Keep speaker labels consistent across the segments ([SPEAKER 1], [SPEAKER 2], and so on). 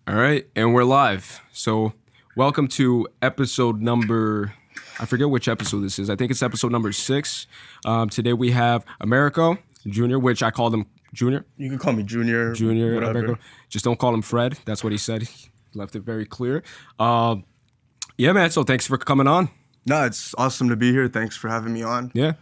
[SPEAKER 1] All right, and we're live. So, welcome to episode number, I forget which episode this is. I think it's episode number 6. Today we have Americo Jr., which I called him Junior.
[SPEAKER 2] You can call me Junior, whatever.
[SPEAKER 1] Americo. Just don't call him Fred. That's what he said. He left it very clear. Yeah, man, so thanks for coming on.
[SPEAKER 2] No, it's awesome to be here. Thanks for having me on.
[SPEAKER 1] Yeah.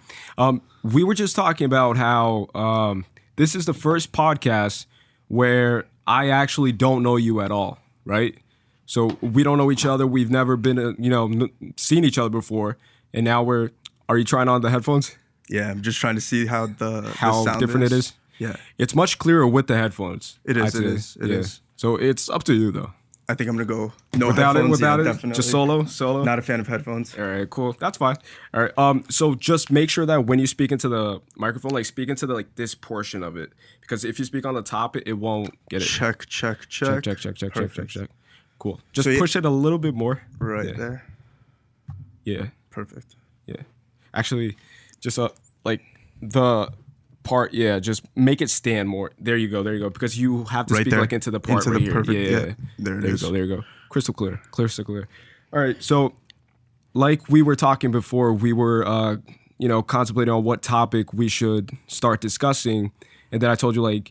[SPEAKER 1] We were just talking about how this is the first podcast where I actually don't know you at all, right? So we don't know each other. We've never been, seen each other before. And now are you trying on the headphones?
[SPEAKER 2] Yeah, I'm just trying to see how the sound
[SPEAKER 1] different it is.
[SPEAKER 2] Yeah.
[SPEAKER 1] It's much clearer with the headphones.
[SPEAKER 2] It is.
[SPEAKER 1] So it's up to you, though.
[SPEAKER 2] I think I'm going to go no
[SPEAKER 1] without
[SPEAKER 2] headphones.
[SPEAKER 1] Without it?
[SPEAKER 2] Definitely.
[SPEAKER 1] Just solo?
[SPEAKER 2] Not a fan of headphones.
[SPEAKER 1] All right, cool. That's fine. All right. So just make sure that when you speak into the microphone, speak into this portion of it. Because if you speak on the top, it won't get it.
[SPEAKER 2] Check.
[SPEAKER 1] Check. Cool. Just
[SPEAKER 2] So
[SPEAKER 1] push it a little bit more.
[SPEAKER 2] Right there.
[SPEAKER 1] Yeah.
[SPEAKER 2] Perfect.
[SPEAKER 1] Yeah. Actually, just the part, just make it stand more. There you go. Because you have to
[SPEAKER 2] Right
[SPEAKER 1] speak
[SPEAKER 2] there.
[SPEAKER 1] into the part
[SPEAKER 2] Into
[SPEAKER 1] right
[SPEAKER 2] the
[SPEAKER 1] here.
[SPEAKER 2] perfect,
[SPEAKER 1] Yeah.
[SPEAKER 2] There
[SPEAKER 1] you
[SPEAKER 2] is.
[SPEAKER 1] go. There you go. Crystal clear. All right. So, like we were talking before, we were, contemplating on what topic we should start discussing. And then I told you,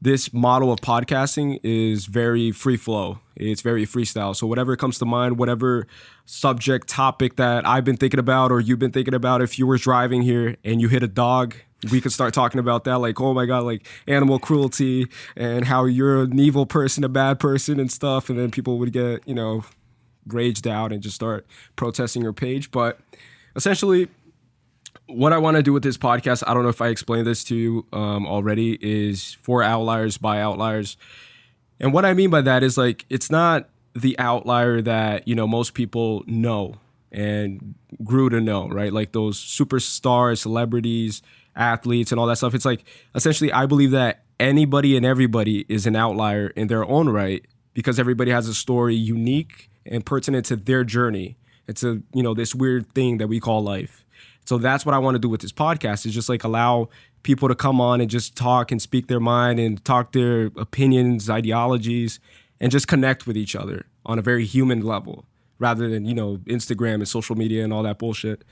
[SPEAKER 1] this model of podcasting is very free flow. It's very freestyle. So whatever comes to mind, whatever subject topic that I've been thinking about or you've been thinking about, if you were driving here and you hit a dog, we could start talking about that. Oh my God, animal cruelty and how you're an evil person, a bad person and stuff. And then people would get, raged out and just start protesting your page. But essentially, what I want to do with this podcast, I don't know if I explained this to you already, is for outliers by outliers. And what I mean by that is it's not the outlier that, most people know and grew to know, right? Like those superstars, celebrities, athletes and all that stuff. It's essentially, I believe that anybody and everybody is an outlier in their own right because everybody has a story unique and pertinent to their journey. It's this weird thing that we call life. So that's what I want to do with this podcast is just allow people to come on and just talk and speak their mind and talk their opinions, ideologies, and just connect with each other on a very human level rather than, Instagram and social media and all that bullshit.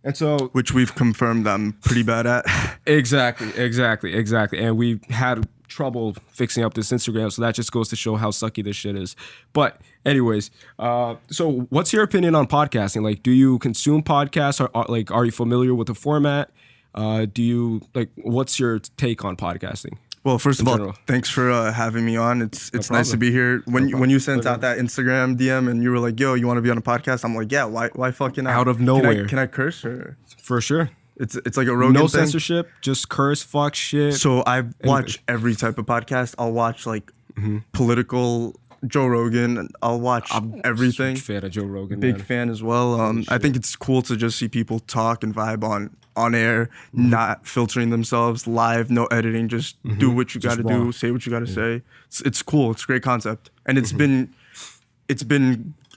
[SPEAKER 1] And so,
[SPEAKER 2] Which we've confirmed I'm pretty bad at.
[SPEAKER 1] Exactly. And we had trouble fixing up this Instagram, so that just goes to show how sucky this shit is. But anyways, so what's your opinion on podcasting? Do you consume podcasts? Or are you familiar with the format? What's your take on podcasting?
[SPEAKER 2] Well, first of all,
[SPEAKER 1] general?
[SPEAKER 2] thanks for having me on. It's
[SPEAKER 1] No
[SPEAKER 2] nice to be here. When you sent
[SPEAKER 1] Pleasure.
[SPEAKER 2] out that Instagram DM and you were like, "Yo, you want to be on a podcast?" I'm like, "Yeah, why fucking not?"
[SPEAKER 1] Out of nowhere.
[SPEAKER 2] Can I curse or?
[SPEAKER 1] For sure.
[SPEAKER 2] It's like a Rogan
[SPEAKER 1] No
[SPEAKER 2] thing.
[SPEAKER 1] censorship, just curse, fuck, shit.
[SPEAKER 2] So I watch every type of podcast. I'll watch political Joe Rogan. I'll watch everything.
[SPEAKER 1] Huge fan of Joe Rogan.
[SPEAKER 2] Big
[SPEAKER 1] man.
[SPEAKER 2] fan as well. I think it's cool to just see people talk and vibe on air, not filtering themselves, live, no editing. Just do what you got to do, say what you got to say. It's cool. It's a great concept, and it's been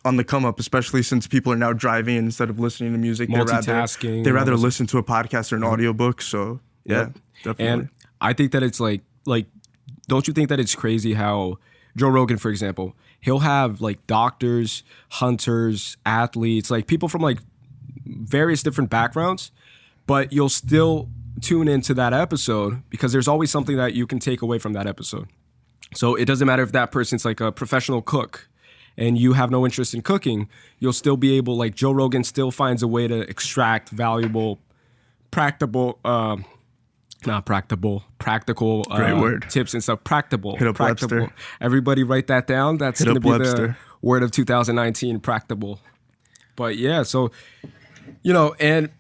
[SPEAKER 2] on the come up, especially since people are now driving instead of listening to music.
[SPEAKER 1] Multitasking.
[SPEAKER 2] They rather listen to a podcast or an audiobook. So yeah, definitely.
[SPEAKER 1] And I think that it's don't you think that it's crazy how Joe Rogan, for example, he'll have doctors, hunters, athletes, people from various different backgrounds, but you'll still tune into that episode because there's always something that you can take away from that episode. So it doesn't matter if that person's a professional cook and you have no interest in cooking, you'll still be able, Joe Rogan still finds a way to extract valuable, practical
[SPEAKER 2] Great word.
[SPEAKER 1] tips and stuff. Practical.
[SPEAKER 2] Hit up Webster.
[SPEAKER 1] Everybody write that down. That's going to be
[SPEAKER 2] Webster.
[SPEAKER 1] the word of 2019, practical. But yeah, so, and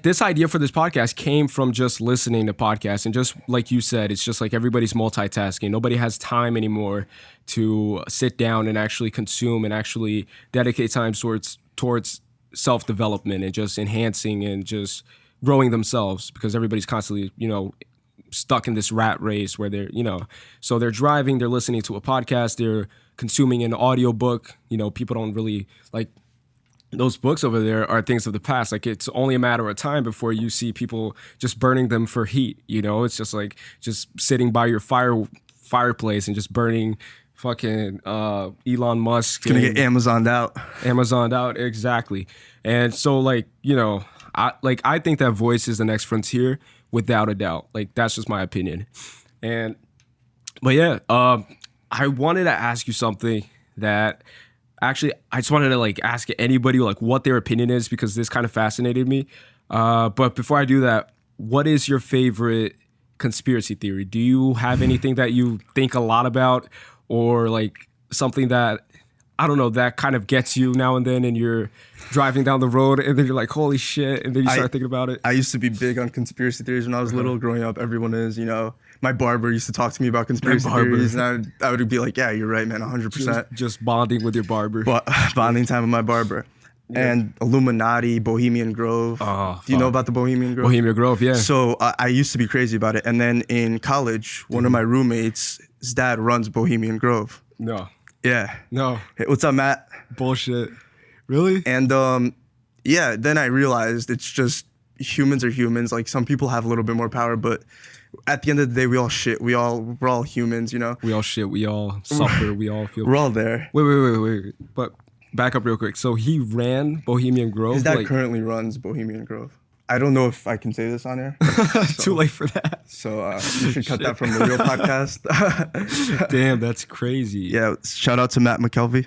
[SPEAKER 1] this idea for this podcast came from just listening to podcasts. And just like you said, it's just everybody's multitasking. Nobody has time anymore to sit down and actually consume and actually dedicate time towards self-development and just enhancing and just growing themselves because everybody's constantly, stuck in this rat race where they're, so they're driving, they're listening to a podcast, they're consuming an audiobook. People don't really those books over there are things of the past. It's only a matter of time before you see people just burning them for heat. It's just just sitting by your fireplace and just burning fucking Elon Musk.
[SPEAKER 2] It's gonna get Amazoned out.
[SPEAKER 1] Amazoned out, exactly. And so, like, you know, I think that voice is the next frontier, without a doubt. Like, that's just my opinion. But yeah, I wanted to ask you something that actually I just wanted to like ask anybody like what their opinion is, because this kind of fascinated me. But before I do that, what is your favorite conspiracy theory? Do you have anything that you think a lot about, or like something that, I don't know, that kind of gets you now and then, and you're driving down the road and then you're like, holy shit, and then you start thinking about it?
[SPEAKER 2] I used to be big on conspiracy theories when I was little. Growing up, everyone is, you know. My barber used to talk to me about conspiracy theories, and I would be like, yeah, you're right, man, 100%.
[SPEAKER 1] Just bonding with your barber.
[SPEAKER 2] But bonding time with my barber. Yeah. And Illuminati, Bohemian Grove.
[SPEAKER 1] Oh,
[SPEAKER 2] do you know about the Bohemian Grove?
[SPEAKER 1] Bohemian Grove, yeah.
[SPEAKER 2] So I used to be crazy about it. And then in college, one of my roommates, his dad runs Bohemian Grove.
[SPEAKER 1] No.
[SPEAKER 2] Yeah.
[SPEAKER 1] No.
[SPEAKER 2] Hey, what's up, Matt?
[SPEAKER 1] Bullshit. Really?
[SPEAKER 2] And yeah, then I realized it's just humans are humans. Like, some people have a little bit more power, but at the end of the day, we all shit. We're all humans, you know?
[SPEAKER 1] We all shit. We all suffer. We all feel.
[SPEAKER 2] We're all there.
[SPEAKER 1] Wait. But back up real quick. So he ran Bohemian Grove?
[SPEAKER 2] His dad currently runs Bohemian Grove. I don't know if I can say this on air. So,
[SPEAKER 1] too late for that.
[SPEAKER 2] So you should cut that from the real podcast.
[SPEAKER 1] Damn, that's crazy.
[SPEAKER 2] Yeah, shout out to Matt McKelvey.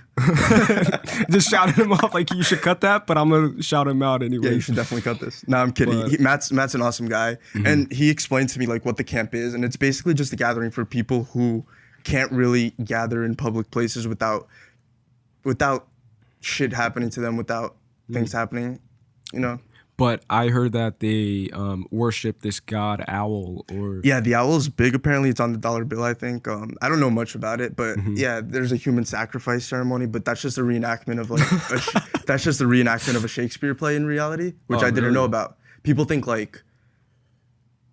[SPEAKER 1] Just shouting him off like you should cut that, but I'm going to shout him out anyway.
[SPEAKER 2] Yeah, you should definitely cut this. No, I'm kidding.
[SPEAKER 1] But,
[SPEAKER 2] Matt's an awesome guy. Mm-hmm. And he explained to me like what the camp is. And it's basically just a gathering for people who can't really gather in public places without shit happening to them, without things happening, you know?
[SPEAKER 1] But I heard that they worship this god owl, or
[SPEAKER 2] yeah, the owl is big. Apparently, it's on the dollar bill. I think. I don't know much about it, but yeah, there's a human sacrifice ceremony. But that's just a reenactment of like that's just a reenactment of a Shakespeare play in reality, which I didn't know about. People think like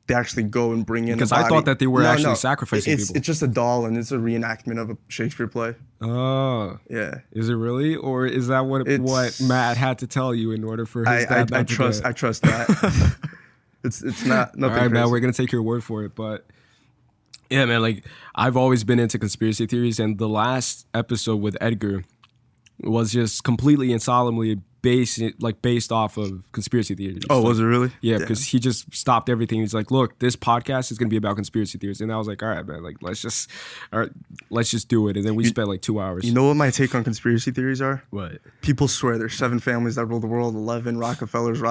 [SPEAKER 2] they actually go and bring in.
[SPEAKER 1] Because I thought that they were actually sacrificing people.
[SPEAKER 2] It's just a doll, and it's a reenactment of a Shakespeare play.
[SPEAKER 1] Oh,
[SPEAKER 2] yeah.
[SPEAKER 1] Is it really, or is that what Matt had to tell you in order for his dad?
[SPEAKER 2] I trust that. it's not nothing.
[SPEAKER 1] All right,
[SPEAKER 2] crazy.
[SPEAKER 1] man. We're gonna take your word for it, but yeah, man. Like, I've always been into conspiracy theories, and the last episode with Edgar was just completely and solemnly based off of conspiracy theories.
[SPEAKER 2] Oh, was it really?
[SPEAKER 1] Yeah, because he just stopped everything. He's like, look, this podcast is going to be about conspiracy theories. And I was like, all right, man, like, let's just do it. And then we spent like 2 hours.
[SPEAKER 2] You know what my take on conspiracy theories are?
[SPEAKER 1] What?
[SPEAKER 2] People swear there's 7 families that rule the world, 11 Rockefellers,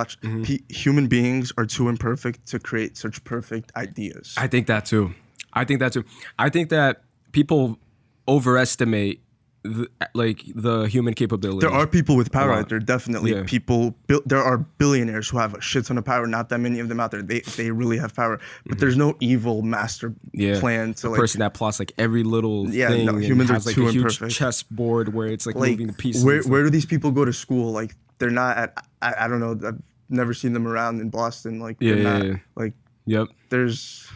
[SPEAKER 2] human beings are too imperfect to create such perfect ideas.
[SPEAKER 1] I think that too. I think that people overestimate the human capability.
[SPEAKER 2] There are people with power out there, definitely. Yeah. There are billionaires who have a shit ton of power. Not that many of them out there. They really have power, but there's no evil master plan to
[SPEAKER 1] the person that plots like every little thing.
[SPEAKER 2] No, humans
[SPEAKER 1] has,
[SPEAKER 2] are
[SPEAKER 1] like,
[SPEAKER 2] too
[SPEAKER 1] a huge
[SPEAKER 2] imperfect.
[SPEAKER 1] chessboard where it's like moving the pieces.
[SPEAKER 2] Where do these people go to school? Like, they're not at. I don't know. I've never seen them around in Boston. Like, like.
[SPEAKER 1] Yep.
[SPEAKER 2] There's.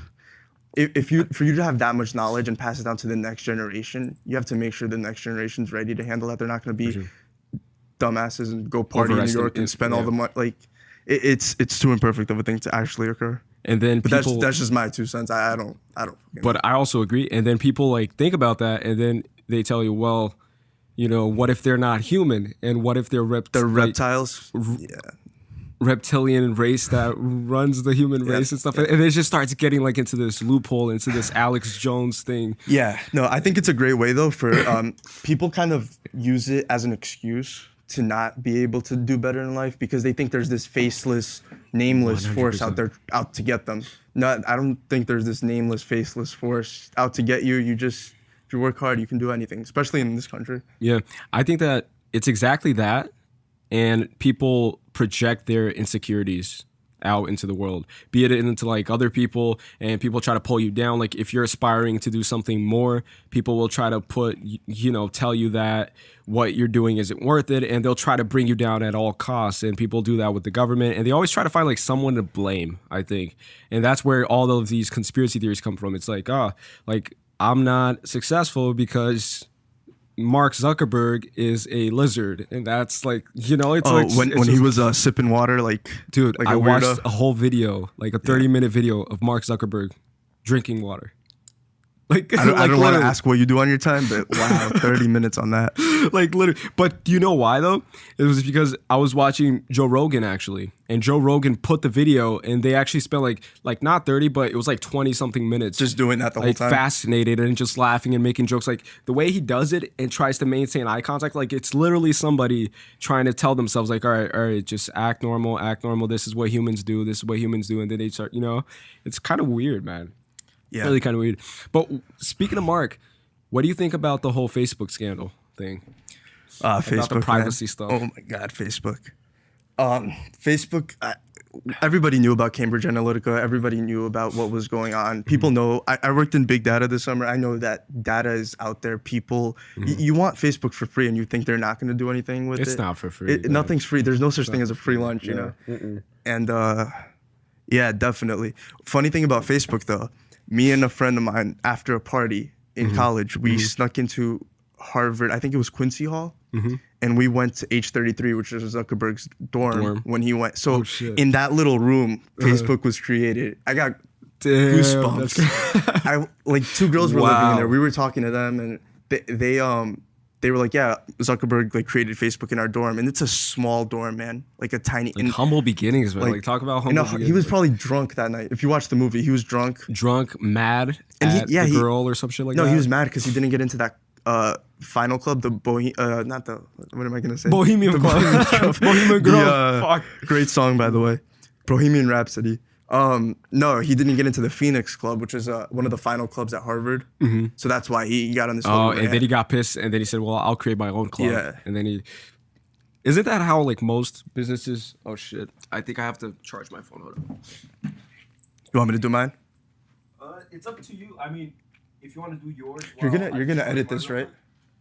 [SPEAKER 2] For you to have that much knowledge and pass it down to the next generation, you have to make sure the next generation's ready to handle that. They're not going to be dumbasses and go party in New York and spend all the money. Like, it's too imperfect of a thing to actually occur.
[SPEAKER 1] And then,
[SPEAKER 2] but that's just my 2 cents. I don't.
[SPEAKER 1] But I also agree. And then people like think about that, and then they tell you, well, you know, what if they're not human, and what if they're
[SPEAKER 2] reptiles? Yeah.
[SPEAKER 1] Reptilian race that runs the human race and stuff, and it just starts getting like into this loophole, into this Alex Jones thing.
[SPEAKER 2] Yeah, no, I think it's a great way though for people kind of use it as an excuse to not be able to do better in life because they think there's this faceless, nameless 100%. Force out there out to get them. No, I don't think there's this nameless, faceless force out to get you. If you work hard, you can do anything, especially in this country.
[SPEAKER 1] Yeah, I think that it's exactly that. And people project their insecurities out into the world, be it into like other people, and people try to pull you down. Like, if you're aspiring to do something more, people will try to tell you that what you're doing isn't worth it, and they'll try to bring you down at all costs. And people do that with the government, and they always try to find like someone to blame, I think. And that's where all of these conspiracy theories come from. It's like, I'm not successful because Mark Zuckerberg is a lizard, and that's like, it's
[SPEAKER 2] when he was sipping water, like,
[SPEAKER 1] dude,
[SPEAKER 2] like
[SPEAKER 1] I watched a whole video, like a 30-minute video of Mark Zuckerberg drinking water. Like,
[SPEAKER 2] I don't want to
[SPEAKER 1] literally.
[SPEAKER 2] ask what you do on your time, but wow, 30 minutes on that.
[SPEAKER 1] Like literally. But do you know why though? It was because I was watching Joe Rogan actually, and Joe Rogan put the video, and they actually spent like not 30, but it was like 20 something minutes
[SPEAKER 2] Just doing that the whole
[SPEAKER 1] like
[SPEAKER 2] time.
[SPEAKER 1] fascinated and just laughing and making jokes. Like the way he does it and tries to maintain eye contact, like it's literally somebody trying to tell themselves like, all right, just act normal. This is what humans do. And then they start, it's kind of weird, man.
[SPEAKER 2] Yeah.
[SPEAKER 1] Really kind of weird. But speaking of Mark, what do you think about the whole Facebook scandal thing?
[SPEAKER 2] Facebook,
[SPEAKER 1] the privacy
[SPEAKER 2] man.
[SPEAKER 1] stuff.
[SPEAKER 2] Oh my God, Facebook. Facebook, everybody knew about Cambridge Analytica. Everybody knew about what was going on. People know. I worked in big data this summer. I know that data is out there. People, you want Facebook for free, and you think they're not going to do anything with it.
[SPEAKER 1] It's not for free.
[SPEAKER 2] Nothing's free. There's no such thing as a free lunch, you know. And yeah, definitely. Funny thing about Facebook though, me and a friend of mine after a party in college, we snuck into Harvard. I think it was Quincy Hall. And we went to H33, which was Zuckerberg's dorm when he went. So in that little room, Facebook was created. I got goosebumps. Like two girls were living in there. We were talking to them, and they were like, yeah, Zuckerberg like created Facebook in our dorm, and it's a small dorm, man, like a tiny.
[SPEAKER 1] Like humble beginnings, man. Like talk about humble beginnings.
[SPEAKER 2] He was probably drunk that night. If you watch the movie, he was drunk,
[SPEAKER 1] mad,
[SPEAKER 2] and
[SPEAKER 1] the girl or some shit like that.
[SPEAKER 2] No, he was mad because he didn't get into that final club, the what am I gonna say?
[SPEAKER 1] Bohemian Club. Bohemian Girl. Fuck.
[SPEAKER 2] Great song, by the way. Bohemian Rhapsody. No, he didn't get into the Phoenix Club, which is one of the final clubs at Harvard. So that's why he got on this.
[SPEAKER 1] And then he got pissed, and then he said, "Well, I'll create my own club."
[SPEAKER 2] Yeah.
[SPEAKER 1] And then isn't that how like most businesses? Oh shit! I think I have to charge my phone. Hold on.
[SPEAKER 2] You want me to do mine?
[SPEAKER 1] It's up to you. I mean, if you want to do yours,
[SPEAKER 2] You're gonna edit this, right?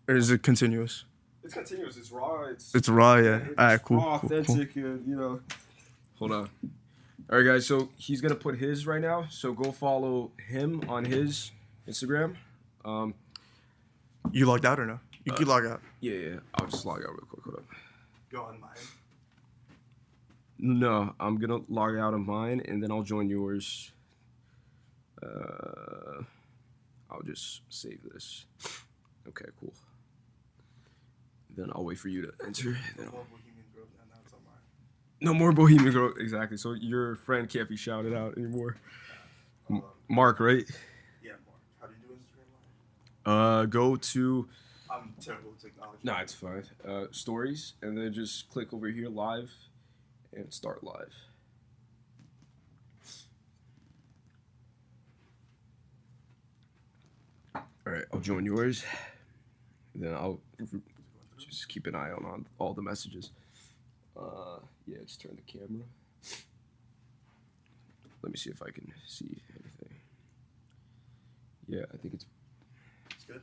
[SPEAKER 2] Or is it continuous?
[SPEAKER 1] It's continuous. It's raw.
[SPEAKER 2] It's raw, yeah. All right, cool.
[SPEAKER 1] Raw, authentic, cool. Hold on. All right, guys. So he's gonna put his right now. So go follow him on his Instagram.
[SPEAKER 2] You logged out or no? You can log out.
[SPEAKER 1] Yeah. I'll just log out real quick. Hold on.
[SPEAKER 2] Go on mine.
[SPEAKER 1] No, I'm gonna log out of mine and then I'll join yours. I'll just save this. Okay, cool. Then I'll wait for you to enter. No more Bohemian Grove. Exactly. So your friend can't be shouted out anymore. Mark, right?
[SPEAKER 2] Yeah, Mark. How do you do Instagram Live?
[SPEAKER 1] Go to.
[SPEAKER 2] I'm terrible with technology.
[SPEAKER 1] Nah, it's fine. Stories, and then just click over here, live, and start live. All right, I'll join yours. Then I'll just keep an eye on all the messages. Yeah, just turn the camera. Let me see if I can see anything. Yeah, I think it's
[SPEAKER 2] good.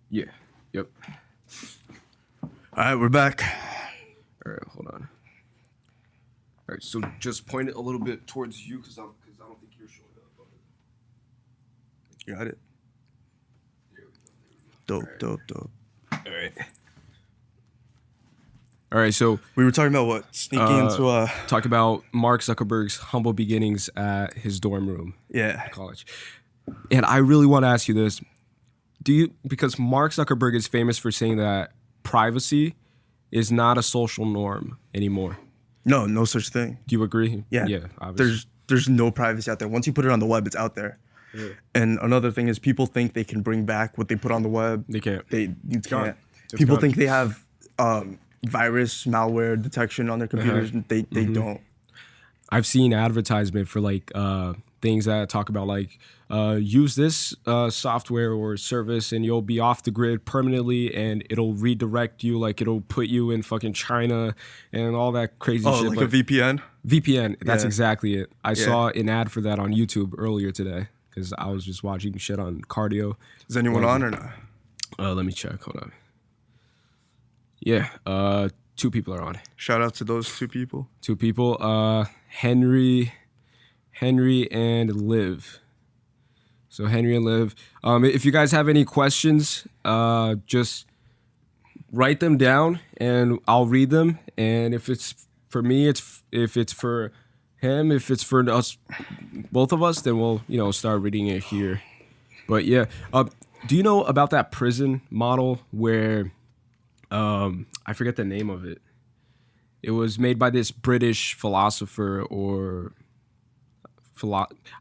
[SPEAKER 1] Yeah. Yep.
[SPEAKER 2] All right, we're back.
[SPEAKER 1] All right, hold on. All right, so just point it a little bit towards you because I don't think you're showing up.
[SPEAKER 2] You got it.
[SPEAKER 1] There we go.
[SPEAKER 2] Dope.
[SPEAKER 1] All right. All right, so
[SPEAKER 2] we were talking about what? Sneaking into
[SPEAKER 1] talk about Mark Zuckerberg's humble beginnings at his dorm room.
[SPEAKER 2] Yeah.
[SPEAKER 1] At college. And I really want to ask you this. Because Mark Zuckerberg is famous for saying that privacy is not a social norm anymore.
[SPEAKER 2] No such thing.
[SPEAKER 1] Do you agree?
[SPEAKER 2] Yeah.
[SPEAKER 1] Yeah, obviously.
[SPEAKER 2] There's no privacy out there. Once you put it on the web, it's out there. Yeah. And another thing is people think they can bring back what they put on the web.
[SPEAKER 1] They can't.
[SPEAKER 2] You can't. People think they have virus, malware detection on their computers. They don't.
[SPEAKER 1] I've seen advertisement for like things that talk about like use this software or service and you'll be off the grid permanently and it'll redirect you, like it'll put you in fucking China and all that crazy shit.
[SPEAKER 2] Oh, like a VPN?
[SPEAKER 1] VPN, that's exactly it. I saw an ad for that on YouTube earlier today because I was just watching shit on cardio.
[SPEAKER 2] Is anyone on or not?
[SPEAKER 1] Let me check, hold on. Yeah, 2 people are on.
[SPEAKER 2] Shout out to those 2 people.
[SPEAKER 1] 2 people, Henry and Liv. So Henry and Liv. If you guys have any questions, just write them down and I'll read them. And if it's for me, if it's for him, if it's for us, both of us, then we'll start reading it here. But yeah, do you know about that prison model where I forget the name of it? It was made by this British philosopher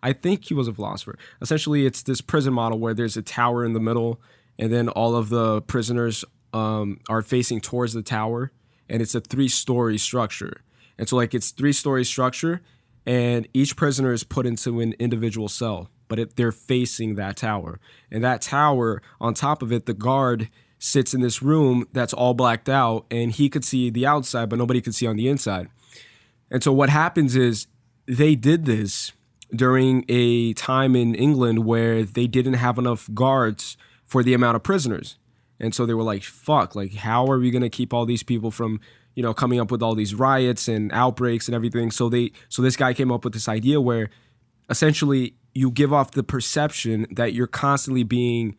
[SPEAKER 1] I think he was a philosopher. Essentially, it's this prison model where there's a tower in the middle, and then all of the prisoners are facing towards the tower, and it's a 3-story structure. And so, like, it's 3-story structure, and each prisoner is put into an individual cell, but they're facing that tower. And that tower, on top of it, the guard sits in this room that's all blacked out, and he could see the outside, but nobody could see on the inside. And so what happens is they did this during a time in England where they didn't have enough guards for the amount of prisoners. And so they were like, fuck, like, how are we going to keep all these people from, coming up with all these riots and outbreaks and everything? So this guy came up with this idea where essentially you give off the perception that you're constantly being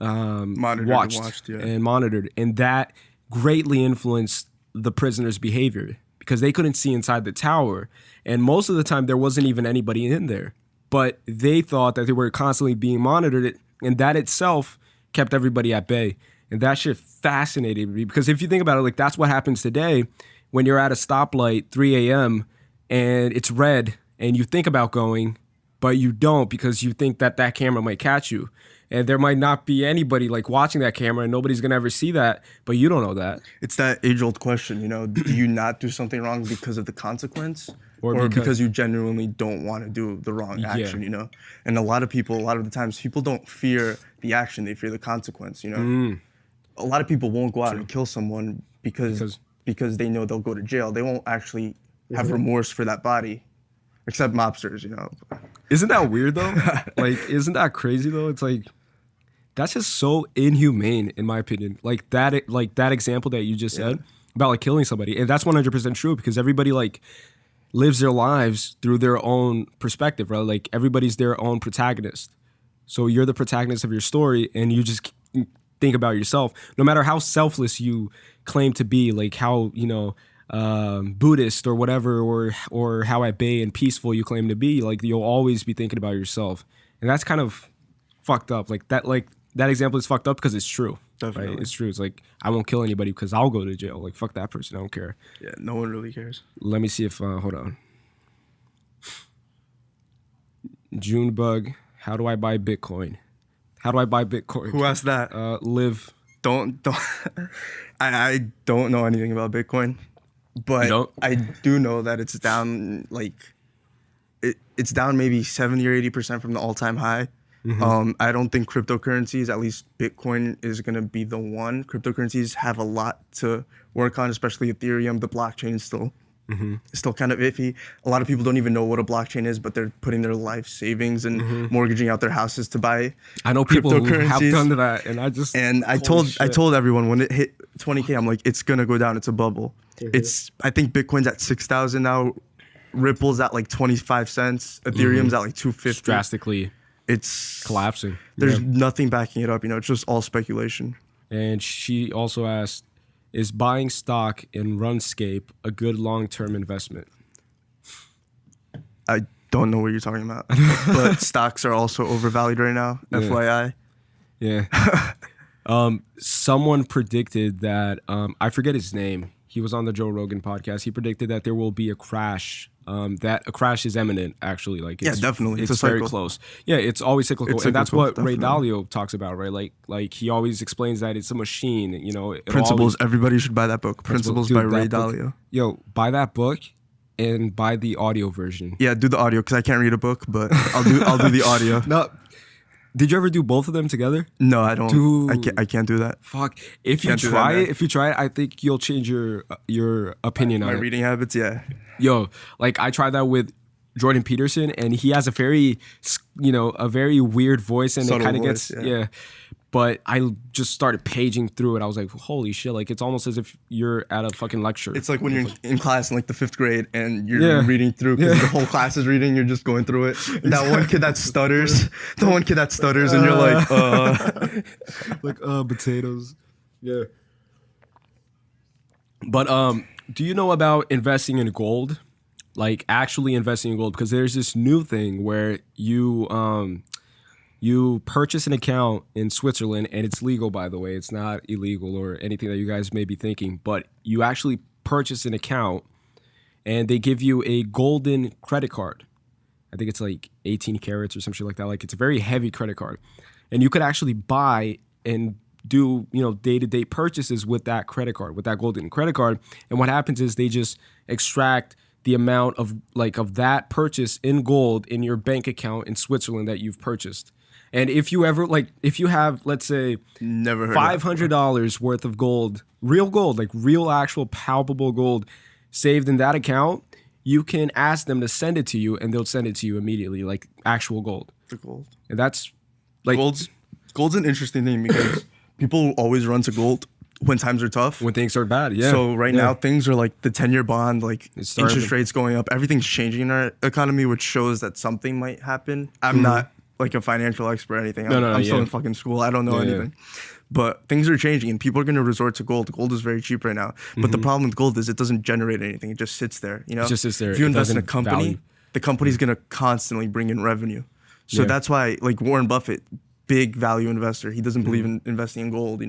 [SPEAKER 1] watched and monitored. And that greatly influenced the prisoners' behavior because they couldn't see inside the tower. And most of the time there wasn't even anybody in there. But they thought that they were constantly being monitored, and that itself kept everybody at bay. And that shit fascinated me because if you think about it, like, that's what happens today when you're at a stoplight 3 a.m. and it's red and you think about going, but you don't because you think that camera might catch you. And there might not be anybody like watching that camera and nobody's going to ever see that, but you don't know that.
[SPEAKER 2] It's that age-old question, do you not do something wrong because of the consequence or because you genuinely don't want to do the wrong action, And a lot of the times, people don't fear the action, they fear the consequence, A lot of people won't go out and kill someone because they know they'll go to jail. They won't actually have remorse for that body. Except mobsters,
[SPEAKER 1] Isn't that weird though? Like, isn't that crazy though? It's like, that's just so inhumane in my opinion. Like that example that you just said about like killing somebody. And that's 100% true because everybody like lives their lives through their own perspective, right? Like everybody's their own protagonist. So you're the protagonist of your story and you just think about yourself. No matter how selfless you claim to be, like how, Buddhist or whatever, or how at bay and peaceful you claim to be, like you'll always be thinking about yourself, and that's kind of fucked up. Like that example is fucked up because it's true. Definitely, right? It's true. It's like I won't kill anybody because I'll go to jail. Like fuck that person. I don't care.
[SPEAKER 2] Yeah, no one really cares.
[SPEAKER 1] Let me see if hold on. Junebug, how do I buy Bitcoin? How do I buy Bitcoin?
[SPEAKER 2] Who asked that?
[SPEAKER 1] Live.
[SPEAKER 2] Don't. I don't know anything about Bitcoin. But I do know that it's down, like, it's down maybe 70 or 80% from the all-time high. Mm-hmm. I don't think cryptocurrencies, at least Bitcoin, is going to be the one. Cryptocurrencies have a lot to work on, especially Ethereum. The blockchain is still kind of iffy. A lot of people don't even know what a blockchain is, but they're putting their life savings and mortgaging out their houses to buy
[SPEAKER 1] I know people who have done that, and
[SPEAKER 2] I told everyone when it hit 20K, I'm like, it's going to go down. It's a bubble. I think Bitcoin's at 6,000 now. Ripple's at like 25 cents. Ethereum's at like 250.
[SPEAKER 1] It's drastically.
[SPEAKER 2] It's
[SPEAKER 1] collapsing.
[SPEAKER 2] There's nothing backing it up. It's just all speculation.
[SPEAKER 1] And she also asked, is buying stock in Runscape a good long-term investment?
[SPEAKER 2] I don't know what you're talking about. But stocks are also overvalued right now, FYI.
[SPEAKER 1] Yeah. Someone predicted that, I forget his name. He was on the Joe Rogan podcast. He predicted that there will be a crash. That a crash is imminent, actually. Like, it's,
[SPEAKER 2] definitely.
[SPEAKER 1] It's very close. Yeah, it's always cyclical. And that's what
[SPEAKER 2] definitely.
[SPEAKER 1] Ray Dalio talks about, right? Like he always explains that it's a machine,
[SPEAKER 2] Principles. Everybody should buy that book. Principles by Ray Dalio.
[SPEAKER 1] Yo, buy that book and buy the audio version.
[SPEAKER 2] Yeah, do the audio because I can't read a book, but I'll do the audio.
[SPEAKER 1] No. Did you ever do both of them together?
[SPEAKER 2] No, I don't.
[SPEAKER 1] Dude,
[SPEAKER 2] I can't do that.
[SPEAKER 1] Fuck. If you try it, I think you'll change your opinion on it.
[SPEAKER 2] My reading habits, yeah.
[SPEAKER 1] Yo, like I tried that with Jordan Peterson, and he has a very weird voice, and
[SPEAKER 2] subtle
[SPEAKER 1] it kind of gets But I just started paging through it. I was like, holy shit, like it's almost as if you're at a fucking lecture.
[SPEAKER 2] It's like when you're in class in like the 5th grade and you're reading through because the whole class is reading, you're just going through it. Exactly. That one kid that stutters, and you're like,
[SPEAKER 1] potatoes. Yeah. But do you know about investing in gold? Like actually investing in gold? Because there's this new thing where you You purchase an account in Switzerland, and it's legal, by the way. It's not illegal or anything that you guys may be thinking, but you actually purchase an account, and they give you a golden credit card. I think it's like 18 carats or some shit like that. Like, it's a very heavy credit card. And you could actually buy and do, day-to-day purchases with that credit card, with that golden credit card. And what happens is they just extract the amount of that purchase in gold in your bank account in Switzerland that you've purchased. And if you ever, if you have, let's say,
[SPEAKER 2] never heard
[SPEAKER 1] $500 worth of gold, real gold, like real actual palpable gold saved in that account, you can ask them to send it to you, and they'll send it to you immediately, like actual gold.
[SPEAKER 2] The gold.
[SPEAKER 1] And that's like...
[SPEAKER 2] Gold's an interesting thing because people always run to gold when times are tough.
[SPEAKER 1] When things are bad, yeah.
[SPEAKER 2] So now things are like the 10-year bond, like interest rates going up. Everything's changing in our economy, which shows that something might happen. I'm not like a financial expert or anything. I'm still in fucking school. I don't know anything. But things are changing, and people are going to resort to gold. Gold is very cheap right now. But the problem with gold is it doesn't generate anything. It just sits there. It
[SPEAKER 1] just sits there.
[SPEAKER 2] If you invest in a company, the company's going to constantly bring in revenue. So that's why, like Warren Buffett, big value investor, he doesn't believe in investing in gold.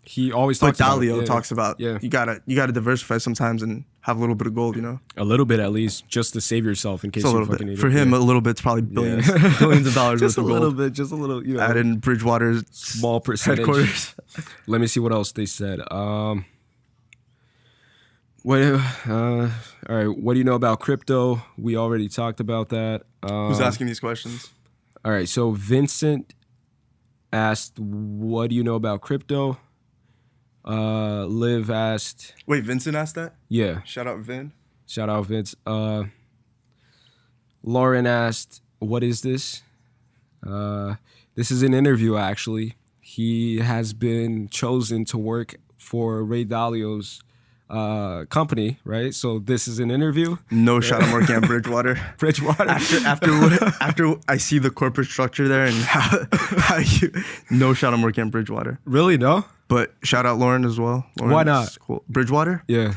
[SPEAKER 1] He always talks about
[SPEAKER 2] Dalio talks about you gotta diversify sometimes and have a little bit of gold.
[SPEAKER 1] A little bit at least, just to save yourself in case you fucking need it.
[SPEAKER 2] For him, a little bit's probably billions of dollars
[SPEAKER 1] just
[SPEAKER 2] worth of gold.
[SPEAKER 1] Just a little.
[SPEAKER 2] Add in Bridgewater's
[SPEAKER 1] small percentage.
[SPEAKER 2] Headquarters.
[SPEAKER 1] Let me see what else they said. All right, what do you know about crypto? We already talked about that.
[SPEAKER 2] Who's asking these questions?
[SPEAKER 1] All right, so Vincent asked, what do you know about crypto? Liv asked...
[SPEAKER 2] Wait, Vincent asked that?
[SPEAKER 1] Yeah.
[SPEAKER 2] Shout out Vin.
[SPEAKER 1] Shout out Vince. Lauren asked, what is this? This is an interview, actually. He has been chosen to work for Ray Dalio's company, right? So this is an interview.
[SPEAKER 2] No shot I'm working at Bridgewater.
[SPEAKER 1] Bridgewater.
[SPEAKER 2] After I see the corporate structure there and how you, no shot I'm working at Bridgewater.
[SPEAKER 1] Really? No?
[SPEAKER 2] But shout out Lauren as well. Lauren,
[SPEAKER 1] why not?
[SPEAKER 2] Cool. Bridgewater?
[SPEAKER 1] Yeah.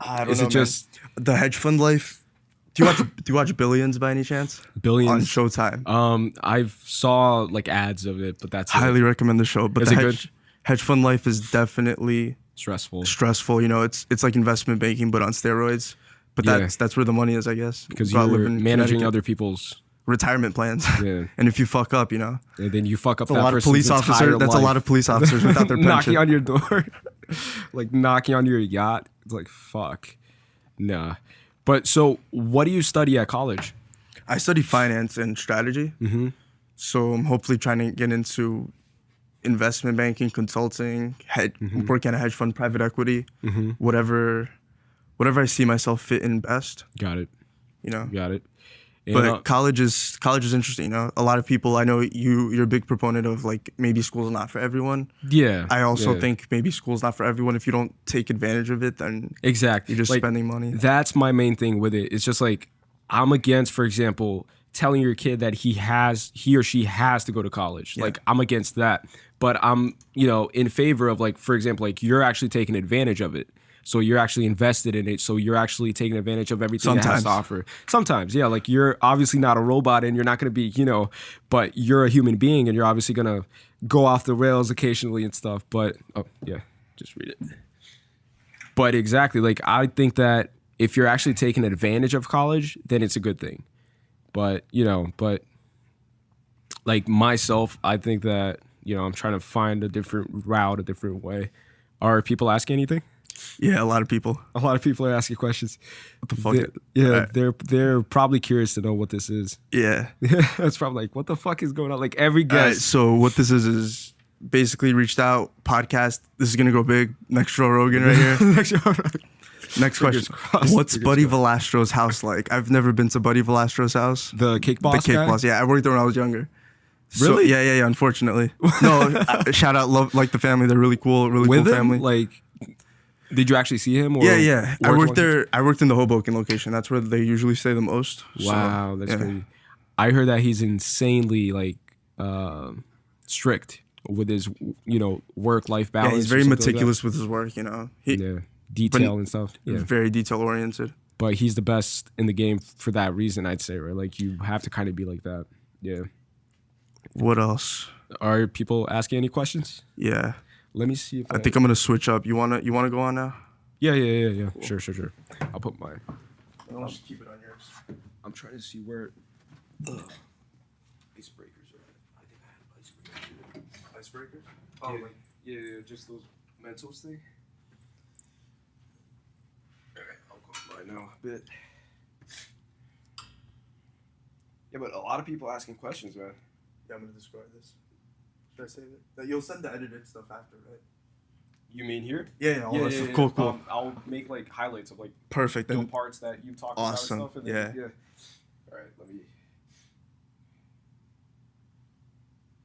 [SPEAKER 2] I don't know.
[SPEAKER 1] Is it just
[SPEAKER 2] the hedge fund life? Do you watch Billions by any chance?
[SPEAKER 1] Billions
[SPEAKER 2] on Showtime.
[SPEAKER 1] I've saw like ads of it, but that's
[SPEAKER 2] highly recommend the show. But
[SPEAKER 1] is
[SPEAKER 2] the hedge fund life is definitely
[SPEAKER 1] stressful.
[SPEAKER 2] It's like investment banking but on steroids. But that's where the money is, I guess.
[SPEAKER 1] Because you're managing other people's
[SPEAKER 2] retirement plans.
[SPEAKER 1] Yeah.
[SPEAKER 2] And if you fuck up, and
[SPEAKER 1] then you fuck up
[SPEAKER 2] that person's police officer. That's
[SPEAKER 1] life.
[SPEAKER 2] A lot of police officers without their pension.
[SPEAKER 1] Knocking on your door, like knocking on your yacht. It's like, fuck, nah. But so, what do you study at college?
[SPEAKER 2] I study finance and strategy. Mm-hmm. So I'm hopefully trying to get into investment banking, consulting, work at a hedge fund, private equity, whatever I see myself fit in best.
[SPEAKER 1] Got it. Got it. And
[SPEAKER 2] but college is interesting. A lot of people, I know you're a big proponent of like maybe school's not for everyone.
[SPEAKER 1] Yeah.
[SPEAKER 2] I also think maybe school's not for everyone. If you don't take advantage of it, then
[SPEAKER 1] exactly
[SPEAKER 2] you're just spending money.
[SPEAKER 1] That's my main thing with it. It's just like I'm against, for example, telling your kid that he or she has to go to college. Yeah. Like I'm against that. But I'm, in favor of like, for example, like you're actually taking advantage of it. So you're actually invested in it. So you're actually taking advantage of everything it has to offer. Sometimes, yeah. Like you're obviously not a robot and you're not going to be, but you're a human being and you're obviously going to go off the rails occasionally and stuff. But, just read it. But exactly, like I think that if you're actually taking advantage of college, then it's a good thing. But, like myself, I think that, I'm trying to find a different route, a different way. Are people asking anything?
[SPEAKER 2] Yeah, a lot of people.
[SPEAKER 1] A lot of people are asking questions.
[SPEAKER 2] What the fuck?
[SPEAKER 1] They're probably curious to know what this is.
[SPEAKER 2] Yeah.
[SPEAKER 1] It's probably like, what the fuck is going on? Like every guest.
[SPEAKER 2] So what this is basically reached out, podcast. This is going to go big. Next Joe Rogan right here. Next question. What's Buddy Velastro's house like? I've never been to Buddy Velastro's house.
[SPEAKER 1] The cake boss
[SPEAKER 2] The cake boss, yeah. I worked there when I was younger.
[SPEAKER 1] Really?
[SPEAKER 2] So, yeah, unfortunately. No, shout out, love, like the family. They're really cool, cool family.
[SPEAKER 1] Like, did you actually see him? Or
[SPEAKER 2] yeah. I worked there. I worked in the Hoboken location. That's where they usually stay the most.
[SPEAKER 1] Wow, that's crazy. I heard that he's insanely strict with his, work-life balance.
[SPEAKER 2] Yeah, he's very meticulous with his work.
[SPEAKER 1] Detail and stuff. Yeah,
[SPEAKER 2] very detail-oriented.
[SPEAKER 1] But he's the best in the game for that reason, I'd say. Right, like you have to kind of be like that. Yeah.
[SPEAKER 2] What else?
[SPEAKER 1] Are people asking any questions?
[SPEAKER 2] Yeah.
[SPEAKER 1] Let me see if
[SPEAKER 2] I think I'm gonna switch up. You wanna go on now?
[SPEAKER 1] Yeah. Cool. Sure. I'll put mine.
[SPEAKER 2] I'll just keep it on yours.
[SPEAKER 1] I'm trying to see where icebreakers are. I think I had
[SPEAKER 2] Icebreakers?
[SPEAKER 1] Oh, yeah, just those Mentos thing. Alright, I'll go right now a bit. Yeah, but a lot of people asking questions, man.
[SPEAKER 2] Yeah, I'm gonna describe this. Should I save it? You'll send the edited stuff after, right?
[SPEAKER 1] You mean here?
[SPEAKER 2] Yeah, all that stuff. Cool.
[SPEAKER 1] I'll make like highlights of like
[SPEAKER 2] Perfect.
[SPEAKER 1] the parts that you talked
[SPEAKER 2] awesome.
[SPEAKER 1] about and stuff. And then, All right, let me.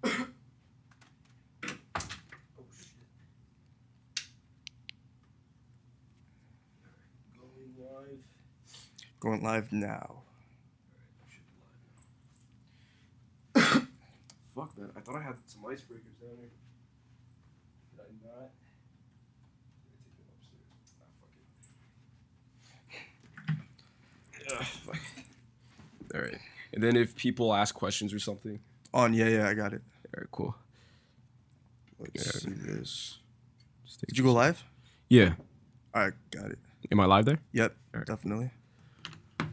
[SPEAKER 1] Oh shit.
[SPEAKER 2] Going live now.
[SPEAKER 1] Fuck, man. I thought I had some icebreakers down here. Did I not? Did I take them upstairs? Fuck. All right. And then if people ask questions or something.
[SPEAKER 2] Yeah, I got it.
[SPEAKER 1] All right, cool.
[SPEAKER 2] Let's see this. Did you go live?
[SPEAKER 1] Yeah.
[SPEAKER 2] All right, got it.
[SPEAKER 1] Am I live there?
[SPEAKER 2] Yep,
[SPEAKER 1] right.
[SPEAKER 2] Definitely.
[SPEAKER 1] All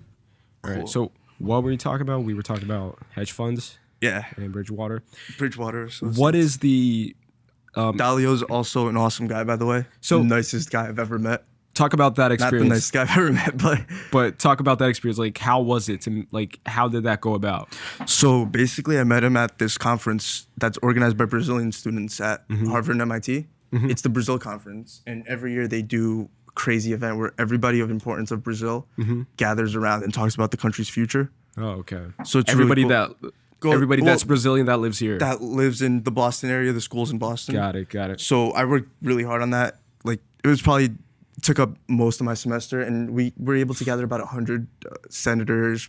[SPEAKER 1] right, so what were we talking about? We were talking about hedge funds.
[SPEAKER 2] Yeah.
[SPEAKER 1] And Bridgewater.
[SPEAKER 2] So
[SPEAKER 1] what is the...
[SPEAKER 2] Dalio's also an awesome guy, by the way.
[SPEAKER 1] So
[SPEAKER 2] the nicest guy I've ever met.
[SPEAKER 1] Talk about that experience.
[SPEAKER 2] Not the nicest guy I've ever met,
[SPEAKER 1] but talk about that experience. Like, how was it? How did that go about?
[SPEAKER 2] So basically, I met him at this conference that's organized by Brazilian students at Harvard and MIT. It's the Brazil conference, and every year they do a crazy event where everybody of importance of Brazil gathers around and talks about the country's future.
[SPEAKER 1] Oh, okay.
[SPEAKER 2] So it's
[SPEAKER 1] everybody
[SPEAKER 2] really cool.
[SPEAKER 1] Everybody that's Brazilian that lives here.
[SPEAKER 2] That lives in the Boston area, the schools in Boston.
[SPEAKER 1] Got it.
[SPEAKER 2] So I worked really hard on that. Like, it was probably took up most of my semester, and we were able to gather about 100 senators,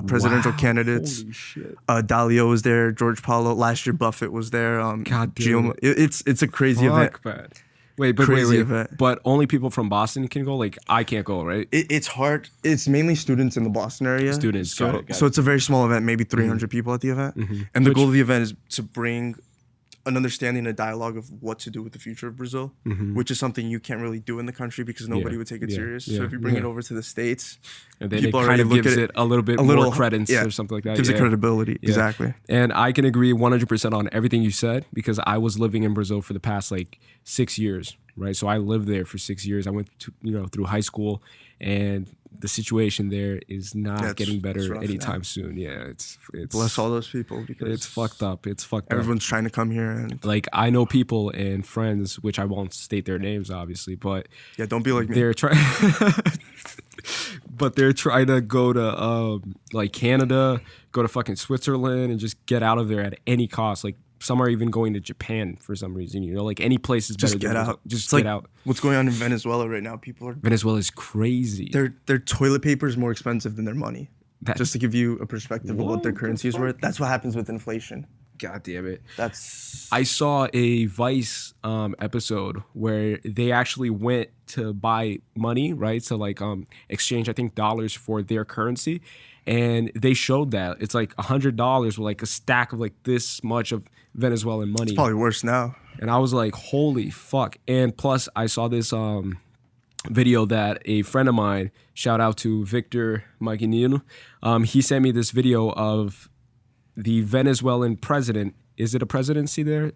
[SPEAKER 2] presidential candidates.
[SPEAKER 1] Holy shit.
[SPEAKER 2] Dalio was there, George Paulo. Last year, Buffett was there.
[SPEAKER 1] God damn
[SPEAKER 2] it's a crazy event.
[SPEAKER 1] Man. Wait.
[SPEAKER 2] Event.
[SPEAKER 1] But only people from Boston can go? Like, I can't go, right?
[SPEAKER 2] It's hard. It's mainly students in the Boston area.
[SPEAKER 1] Students,
[SPEAKER 2] so,
[SPEAKER 1] got it.
[SPEAKER 2] So it's a very small event, maybe 300 people at the event. And the goal of the event is to bring an understanding, a dialogue of what to do with the future of Brazil, which is something you can't really do in the country because nobody would take it serious. So if you bring it over to the States,
[SPEAKER 1] and then people it kind of gives it a little bit more credence or something like that.
[SPEAKER 2] Gives it credibility, exactly.
[SPEAKER 1] And I can agree 100% on everything you said because I was living in Brazil for the past 6 years, right? So I lived there for 6 years. I went to, through high school, and the situation there is not getting better anytime soon. Yeah, it's
[SPEAKER 2] bless all those people because
[SPEAKER 1] it's fucked up.
[SPEAKER 2] Everyone's trying to come here, and
[SPEAKER 1] I know people and friends, which I won't state their names, obviously, but
[SPEAKER 2] don't be like me.
[SPEAKER 1] They're trying, but they're trying to go to Canada, go to fucking Switzerland, and just get out of there at any cost. Some are even going to Japan for some reason. Any place is better.
[SPEAKER 2] Just get out.
[SPEAKER 1] Just get out.
[SPEAKER 2] What's going on in Venezuela right now?
[SPEAKER 1] Venezuela is crazy.
[SPEAKER 2] Their toilet paper is more expensive than their money. Just to give you a perspective of what their currency is worth. That's what happens with inflation.
[SPEAKER 1] God damn it.
[SPEAKER 2] I
[SPEAKER 1] saw a Vice episode where they actually went to buy money, right? So exchange, I think, dollars for their currency. And they showed that it's $100 with a stack of this much of Venezuelan money.
[SPEAKER 2] It's probably worse now.
[SPEAKER 1] And I was like, holy fuck. And plus I saw this video that a friend of mine, shout out to Victor Maguinino, he sent me this video of the Venezuelan president. Is it a presidency there?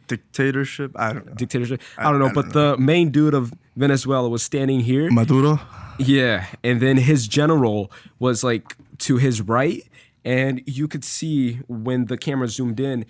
[SPEAKER 2] Dictatorship? I don't know.
[SPEAKER 1] Dictatorship? I don't know. But the main dude of Venezuela was standing here.
[SPEAKER 2] Maduro?
[SPEAKER 1] Yeah. And then his general was to his right. And you could see when the camera zoomed in,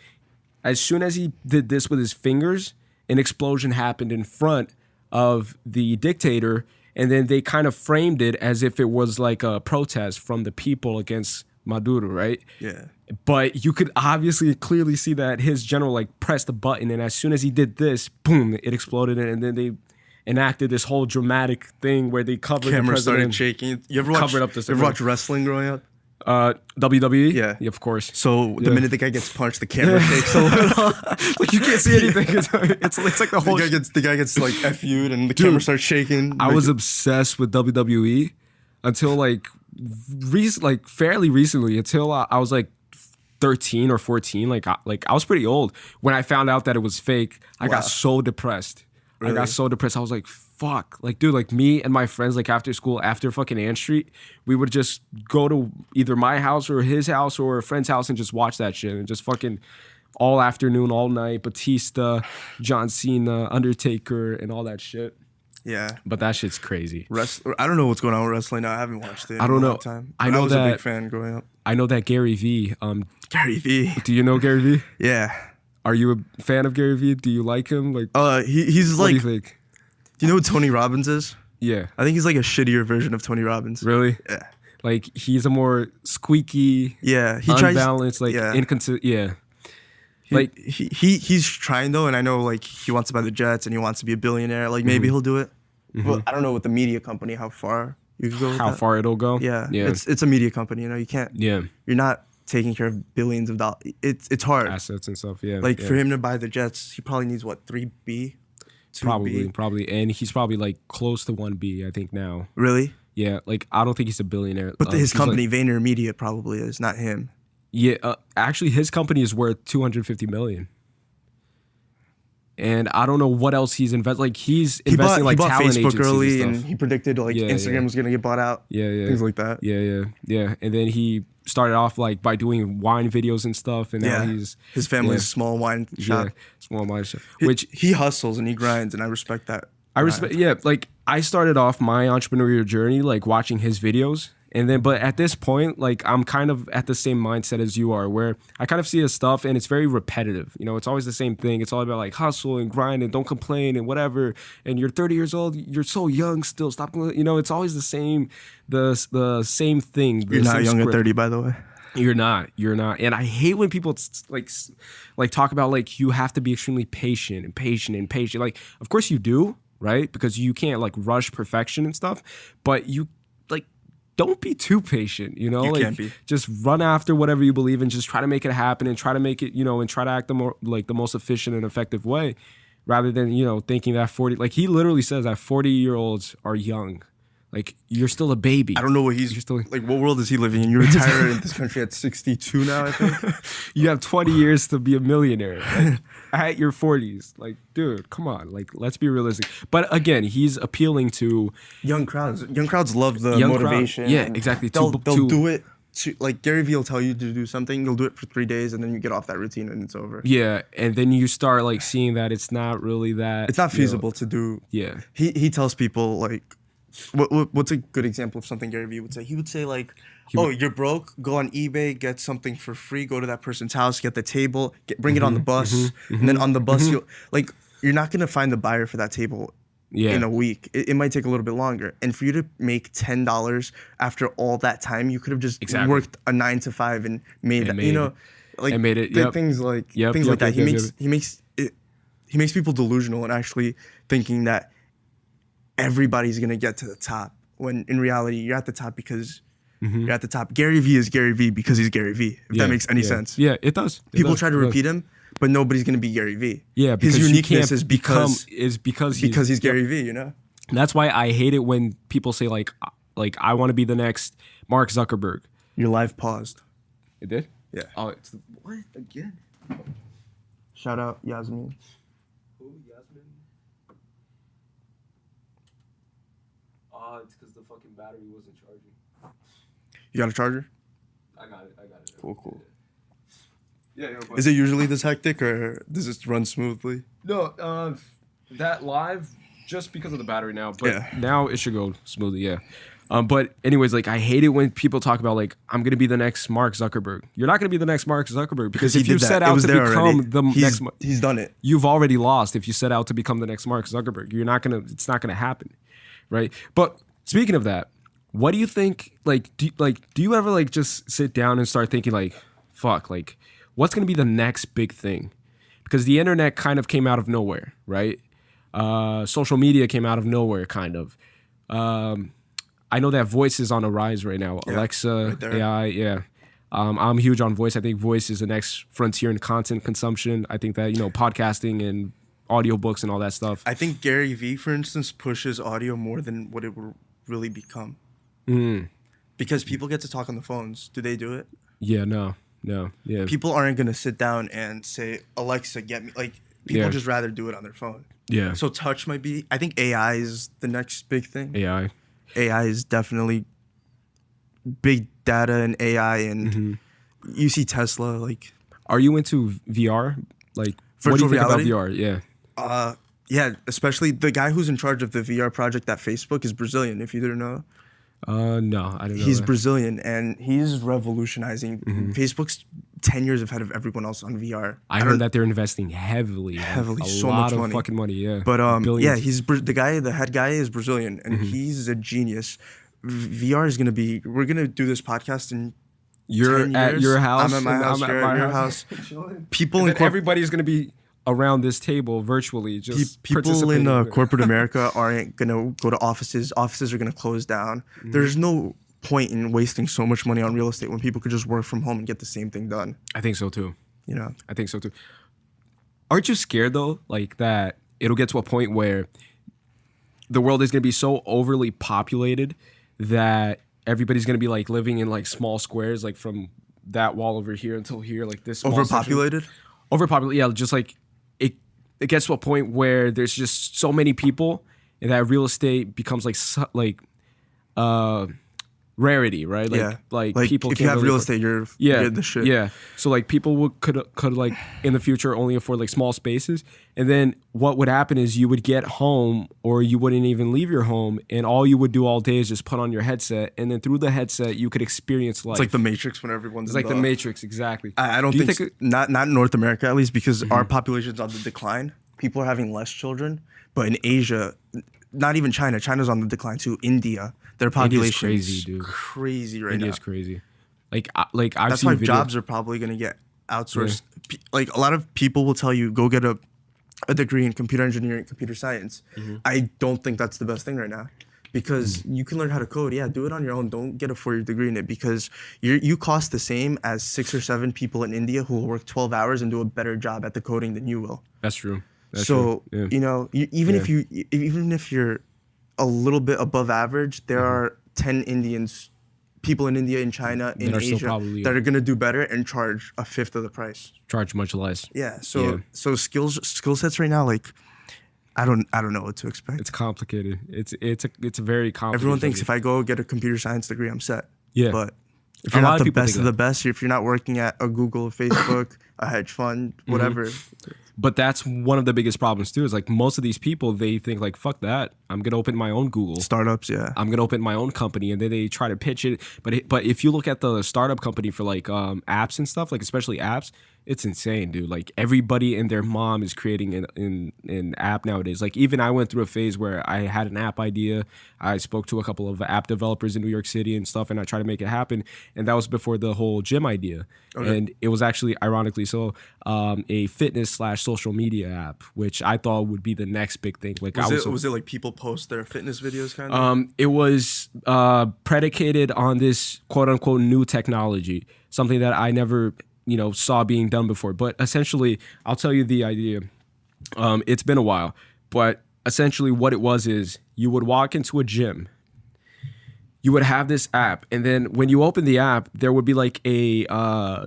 [SPEAKER 1] as soon as he did this with his fingers, an explosion happened in front of the dictator. And then they kind of framed it as if it was a protest from the people against Maduro, right?
[SPEAKER 2] Yeah.
[SPEAKER 1] But you could obviously clearly see that his general pressed the button, and as soon as he did this, boom, it exploded, and then they enacted this whole dramatic thing where they covered the
[SPEAKER 2] camera
[SPEAKER 1] president.
[SPEAKER 2] Started shaking. You ever watch wrestling growing up?
[SPEAKER 1] WWE?
[SPEAKER 2] Yeah,
[SPEAKER 1] of course.
[SPEAKER 2] So the minute the guy gets punched, the camera shakes a little.
[SPEAKER 1] You can't see anything. It's like the whole.
[SPEAKER 2] The guy gets FU'd and the camera starts shaking.
[SPEAKER 1] I was obsessed with WWE until fairly recently, until I was 13 or 14. Like I was pretty old when I found out that it was fake. I got so depressed.
[SPEAKER 2] Really?
[SPEAKER 1] I got so depressed. I was like, fuck. Like, dude, like me and my friends, like after school, after fucking Ann Street, we would just go to either my house or his house or a friend's house and just watch that shit and just fucking all afternoon, all night, Batista, John Cena, Undertaker, and all that shit.
[SPEAKER 2] Yeah.
[SPEAKER 1] But that shit's crazy.
[SPEAKER 2] I don't know what's going on with wrestling now. I haven't watched it in
[SPEAKER 1] I don't
[SPEAKER 2] a
[SPEAKER 1] know.
[SPEAKER 2] long time.
[SPEAKER 1] I know
[SPEAKER 2] was
[SPEAKER 1] that
[SPEAKER 2] a big fan growing up.
[SPEAKER 1] I know that Gary Vee.
[SPEAKER 2] Gary Vee.
[SPEAKER 1] Do you know Gary Vee?
[SPEAKER 2] Yeah.
[SPEAKER 1] Are you a fan of Gary Vee? Do you like him? Like,
[SPEAKER 2] he's
[SPEAKER 1] what
[SPEAKER 2] like.
[SPEAKER 1] do you think?
[SPEAKER 2] Do you know who Tony Robbins is?
[SPEAKER 1] Yeah.
[SPEAKER 2] I think he's like a shittier version of Tony Robbins.
[SPEAKER 1] Really?
[SPEAKER 2] Yeah.
[SPEAKER 1] Like he's a more squeaky,
[SPEAKER 2] Yeah. He
[SPEAKER 1] unbalanced,
[SPEAKER 2] tries.
[SPEAKER 1] like
[SPEAKER 2] Yeah.
[SPEAKER 1] inconsistent. Yeah.
[SPEAKER 2] Like he's trying though, and I know like he wants to buy the Jets and he wants to be a billionaire. Like maybe he'll do it. But I don't know with the media company how far you can go. With
[SPEAKER 1] How
[SPEAKER 2] that.
[SPEAKER 1] far it'll go?
[SPEAKER 2] Yeah.
[SPEAKER 1] Yeah.
[SPEAKER 2] It's a media company. You know, you can't.
[SPEAKER 1] Yeah.
[SPEAKER 2] You're not taking care of billions of dollars. It's hard.
[SPEAKER 1] Assets and stuff. Yeah.
[SPEAKER 2] Like
[SPEAKER 1] yeah.
[SPEAKER 2] for him to buy the Jets, he probably needs what 3B. 2B?
[SPEAKER 1] Probably, and he's probably like close to 1B, I think now.
[SPEAKER 2] Really?
[SPEAKER 1] Yeah, like I don't think he's a billionaire.
[SPEAKER 2] But his
[SPEAKER 1] he's
[SPEAKER 2] company,
[SPEAKER 1] like,
[SPEAKER 2] VaynerMedia, probably is, not him.
[SPEAKER 1] yeah, actually, his company is worth 250 million. And I don't know what else he's invested. Like he's investing
[SPEAKER 2] he bought
[SPEAKER 1] talent
[SPEAKER 2] Facebook
[SPEAKER 1] agencies
[SPEAKER 2] early,
[SPEAKER 1] and
[SPEAKER 2] and
[SPEAKER 1] stuff.
[SPEAKER 2] he predicted like
[SPEAKER 1] Yeah,
[SPEAKER 2] Instagram
[SPEAKER 1] yeah.
[SPEAKER 2] was gonna get bought out.
[SPEAKER 1] Yeah,
[SPEAKER 2] Things like that.
[SPEAKER 1] Yeah. And then he started off like by doing wine videos and stuff, and now he's
[SPEAKER 2] his family's small wine shop.
[SPEAKER 1] small wine shop.
[SPEAKER 2] Which he hustles and he grinds, and I respect that.
[SPEAKER 1] I respect. Yeah, like I started off my entrepreneurial journey like watching his videos, and then but at this point, like I'm kind of at the same mindset as you are, where I kind of see his stuff and it's very repetitive. You know, it's always the same thing. It's all about like hustle and grind and don't complain and whatever. And you're 30 years old, you're so young still. Stop. You know, it's always the same same thing.
[SPEAKER 2] You're not young at 30, by the way.
[SPEAKER 1] You're not. And I hate when people like talk about like you have to be extremely patient. Like, of course you do, right? Because you can't like rush perfection and stuff. But you like don't be too patient, you know?
[SPEAKER 2] You
[SPEAKER 1] like
[SPEAKER 2] can't be.
[SPEAKER 1] Just run after whatever you believe in, just try to make it happen and try to make it, you know, and try to act the most efficient and effective way rather than, you know, thinking that 40 like he literally says that 40-year-olds are young. Like you're still a baby.
[SPEAKER 2] I don't know what he's
[SPEAKER 1] still
[SPEAKER 2] like. What world is he living in? You retire in this country at 62 now, I think.
[SPEAKER 1] You have 20 years to be a millionaire like, at your 40s. Like, dude, come on. Like, let's be realistic. But again, he's appealing to
[SPEAKER 2] young crowds. Young crowds love the
[SPEAKER 1] young
[SPEAKER 2] motivation.
[SPEAKER 1] Crowd. Yeah, exactly.
[SPEAKER 2] They'll do it. Like Gary Vee will tell you to do something. You'll do it for 3 days, and then you get off that routine, and it's over.
[SPEAKER 1] Yeah, and then you start like seeing that it's not really that.
[SPEAKER 2] It's not feasible to do.
[SPEAKER 1] Yeah.
[SPEAKER 2] He tells people like. What's a good example of something Gary Vee would say? He would say like, you're broke, go on eBay, get something for free, go to that person's house, get the table, bring it on the bus, and then on the bus you're not gonna find the buyer for that table in a week. It might take a little bit longer. And for you to make $10 after all that time, you could have just worked a 9 to 5 and made that. You know, like
[SPEAKER 1] and made it.
[SPEAKER 2] Things like that. He makes people delusional and actually thinking that everybody's gonna get to the top when in reality you're at the top because you're at the top. Gary Vee is Gary Vee because he's Gary Vee. If that makes any sense.
[SPEAKER 1] Yeah, it does.
[SPEAKER 2] People try to repeat him, but nobody's gonna be Gary Vee.
[SPEAKER 1] Yeah, because
[SPEAKER 2] his uniqueness is
[SPEAKER 1] because
[SPEAKER 2] he's Gary Vee. You know.
[SPEAKER 1] That's why I hate it when people say like I want to be the next Mark Zuckerberg.
[SPEAKER 2] Your life paused.
[SPEAKER 1] It did.
[SPEAKER 2] Yeah.
[SPEAKER 1] Oh, what again?
[SPEAKER 2] Shout out Yasmin.
[SPEAKER 1] It's because the fucking battery wasn't charging.
[SPEAKER 2] You got a charger?
[SPEAKER 1] I got it.
[SPEAKER 2] Cool.
[SPEAKER 1] Yeah.
[SPEAKER 2] Is it usually this hectic or does it run smoothly?
[SPEAKER 1] No, that live just because of the battery now, but now it should go smoothly. Yeah. But anyways, like I hate it when people talk about like I'm gonna be the next Mark Zuckerberg. You're not gonna be the next Mark Zuckerberg because if you set out to become the next,
[SPEAKER 2] he's done it.
[SPEAKER 1] You've already lost if you set out to become the next Mark Zuckerberg. It's not gonna happen, right? But speaking of that, what do you think? Like, do you ever like just sit down and start thinking like, fuck, like what's gonna be the next big thing? Because the internet kind of came out of nowhere, right? Social media came out of nowhere, kind of. I know that voice is on a rise right now.
[SPEAKER 2] Yeah,
[SPEAKER 1] Alexa,
[SPEAKER 2] right there.
[SPEAKER 1] AI, yeah. I'm huge on voice. I think voice is the next frontier in content consumption. I think that, podcasting and audiobooks and all that stuff.
[SPEAKER 2] I think Gary Vee, for instance, pushes audio more than what it will really become. Because people get to talk on the phones. Do they do it?
[SPEAKER 1] Yeah, no. No. Yeah.
[SPEAKER 2] People aren't gonna sit down and say, Alexa, get me. Like people just rather do it on their phone.
[SPEAKER 1] Yeah.
[SPEAKER 2] So touch might be. I think AI is the next big thing.
[SPEAKER 1] AI.
[SPEAKER 2] AI is definitely big data and AI, and you see Tesla. Like,
[SPEAKER 1] are you into VR? Like,
[SPEAKER 2] virtual
[SPEAKER 1] what do you
[SPEAKER 2] reality?
[SPEAKER 1] think about VR? Yeah.
[SPEAKER 2] Yeah, especially the guy who's in charge of the VR project at Facebook is Brazilian. If you didn't know.
[SPEAKER 1] No, I didn't know.
[SPEAKER 2] He's
[SPEAKER 1] that.
[SPEAKER 2] Brazilian, and he's revolutionizing. Facebook's 10 years ahead of everyone else on VR.
[SPEAKER 1] I heard that they're investing heavily,
[SPEAKER 2] Heavily,
[SPEAKER 1] like,
[SPEAKER 2] so
[SPEAKER 1] a lot
[SPEAKER 2] much
[SPEAKER 1] of
[SPEAKER 2] money.
[SPEAKER 1] fucking money. Yeah,
[SPEAKER 2] But
[SPEAKER 1] Billions.
[SPEAKER 2] he's the head guy is Brazilian, and he's a genius. VR is gonna be. We're gonna do this podcast in.
[SPEAKER 1] You're
[SPEAKER 2] 10
[SPEAKER 1] at
[SPEAKER 2] years.
[SPEAKER 1] your house.
[SPEAKER 2] I'm at my
[SPEAKER 1] and
[SPEAKER 2] house.
[SPEAKER 1] I'm
[SPEAKER 2] You're
[SPEAKER 1] at my
[SPEAKER 2] at your
[SPEAKER 1] house.
[SPEAKER 2] People
[SPEAKER 1] And
[SPEAKER 2] in
[SPEAKER 1] then everybody's gonna be around this table virtually. Just
[SPEAKER 2] people
[SPEAKER 1] participating
[SPEAKER 2] in
[SPEAKER 1] in it.
[SPEAKER 2] corporate America aren't gonna go to offices. Offices are gonna close down. There's no point in wasting so much money on real estate when people could just work from home and get the same thing done.
[SPEAKER 1] I think so too.
[SPEAKER 2] You know.
[SPEAKER 1] I think so too. Aren't you scared though, like that it'll get to a point where the world is gonna be so overly populated that everybody's gonna be like living in like small squares, like from that wall over here until here, like this small section.
[SPEAKER 2] Overpopulated?
[SPEAKER 1] Overpopulated, yeah. Just like it gets to a point where there's just so many people, and that real estate becomes like rarity, right? Like people.
[SPEAKER 2] If you
[SPEAKER 1] can't
[SPEAKER 2] have
[SPEAKER 1] really
[SPEAKER 2] real
[SPEAKER 1] afford-
[SPEAKER 2] estate, you're the shit.
[SPEAKER 1] Yeah. So like people could like in the future only afford like small spaces, and then what would happen is you would get home or you wouldn't even leave your home, and all you would do all day is just put on your headset, and then through the headset you could experience life.
[SPEAKER 2] It's like the Matrix when everyone's.
[SPEAKER 1] It's like the Matrix, exactly.
[SPEAKER 2] I don't
[SPEAKER 1] Do you
[SPEAKER 2] think, not in North America at least, because our population's on the decline. People are having less children, but in Asia, not even China. China's on the decline too. India, their population
[SPEAKER 1] crazy, dude.
[SPEAKER 2] Crazy right now.
[SPEAKER 1] India's crazy. Like I've
[SPEAKER 2] That's
[SPEAKER 1] seen
[SPEAKER 2] why
[SPEAKER 1] videos.
[SPEAKER 2] jobs are probably gonna get outsourced. Like a lot of people will tell you, go get a degree in computer engineering, computer science. I don't think that's the best thing right now, because you can learn how to code. Yeah, do it on your own. Don't get a 4-year degree in it, because you cost the same as 6 or 7 people in India who will work 12 hours and do a better job at the coding than you will.
[SPEAKER 1] That's true. That's
[SPEAKER 2] So
[SPEAKER 1] true. Yeah.
[SPEAKER 2] you know, even if you're a little bit above average, there are 10 people in India, in China, in
[SPEAKER 1] That are still
[SPEAKER 2] Asia
[SPEAKER 1] probably-
[SPEAKER 2] that are gonna do better and charge a fifth of the price.
[SPEAKER 1] Charge much less.
[SPEAKER 2] Yeah. So skill sets right now, like I don't know what to expect.
[SPEAKER 1] It's complicated. It's a very complicated.
[SPEAKER 2] Everyone thinks
[SPEAKER 1] subject.
[SPEAKER 2] if I go get a computer science degree, I'm set.
[SPEAKER 1] Yeah.
[SPEAKER 2] But if
[SPEAKER 1] A
[SPEAKER 2] you're
[SPEAKER 1] lot
[SPEAKER 2] not
[SPEAKER 1] of
[SPEAKER 2] the
[SPEAKER 1] people
[SPEAKER 2] best
[SPEAKER 1] think
[SPEAKER 2] of the best, if you're not working at a Google, a Facebook, a hedge fund, whatever.
[SPEAKER 1] But that's one of the biggest problems too. Is like most of these people, they think like, fuck that, I'm gonna open my own Google.
[SPEAKER 2] Startups, yeah.
[SPEAKER 1] I'm gonna open my own company, and then they try to pitch it. But if you look at the startup company for like apps and stuff, like especially apps, it's insane, dude. Like everybody and their mom is creating an app nowadays. Like even I went through a phase where I had an app idea. I spoke to a couple of app developers in New York City and stuff, and I tried to make it happen. And that was before the whole gym idea. Okay. And it was actually, ironically so, a fitness / social media app, which I thought would be the next big thing. Like
[SPEAKER 2] was it like people post their fitness videos kind of?
[SPEAKER 1] It was predicated on this quote unquote new technology, something that I never saw being done before. But essentially, I'll tell you the idea. It's been a while, but essentially what it was is you would walk into a gym. You would have this app, and then when you open the app, there would be like a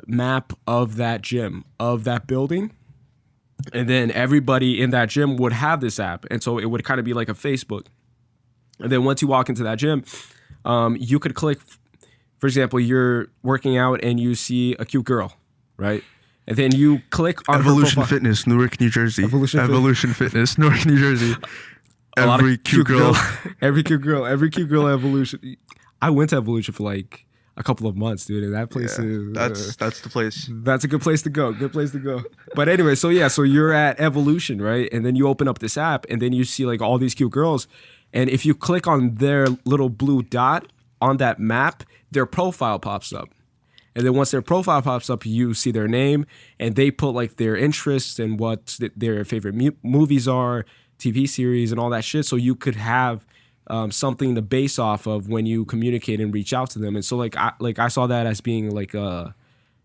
[SPEAKER 1] map of that gym, of that building. And then everybody in that gym would have this app. And so it would kind of be like a Facebook. And then once you walk into that gym, you could click, for example, you're working out and you see a cute girl, right? And then you click on
[SPEAKER 2] Evolution
[SPEAKER 1] her profile.
[SPEAKER 2] Fitness, Newark, New Jersey.
[SPEAKER 1] Evolution
[SPEAKER 2] Fitness, Newark, New Jersey.
[SPEAKER 1] A lot of
[SPEAKER 2] Every cute girl.
[SPEAKER 1] every cute girl at Evolution. I went to Evolution for like a couple of months, dude. And that place is
[SPEAKER 2] That's the place.
[SPEAKER 1] That's a good place to go. Good place to go. But anyway, so you're at Evolution, right? And then you open up this app, and then you see like all these cute girls. And if you click on their little blue dot on that map, their profile pops up. And then once their profile pops up, you see their name, and they put like their interests and what their favorite movies are, TV series, and all that shit. So you could have something to base off of when you communicate and reach out to them. And so I saw that as being like a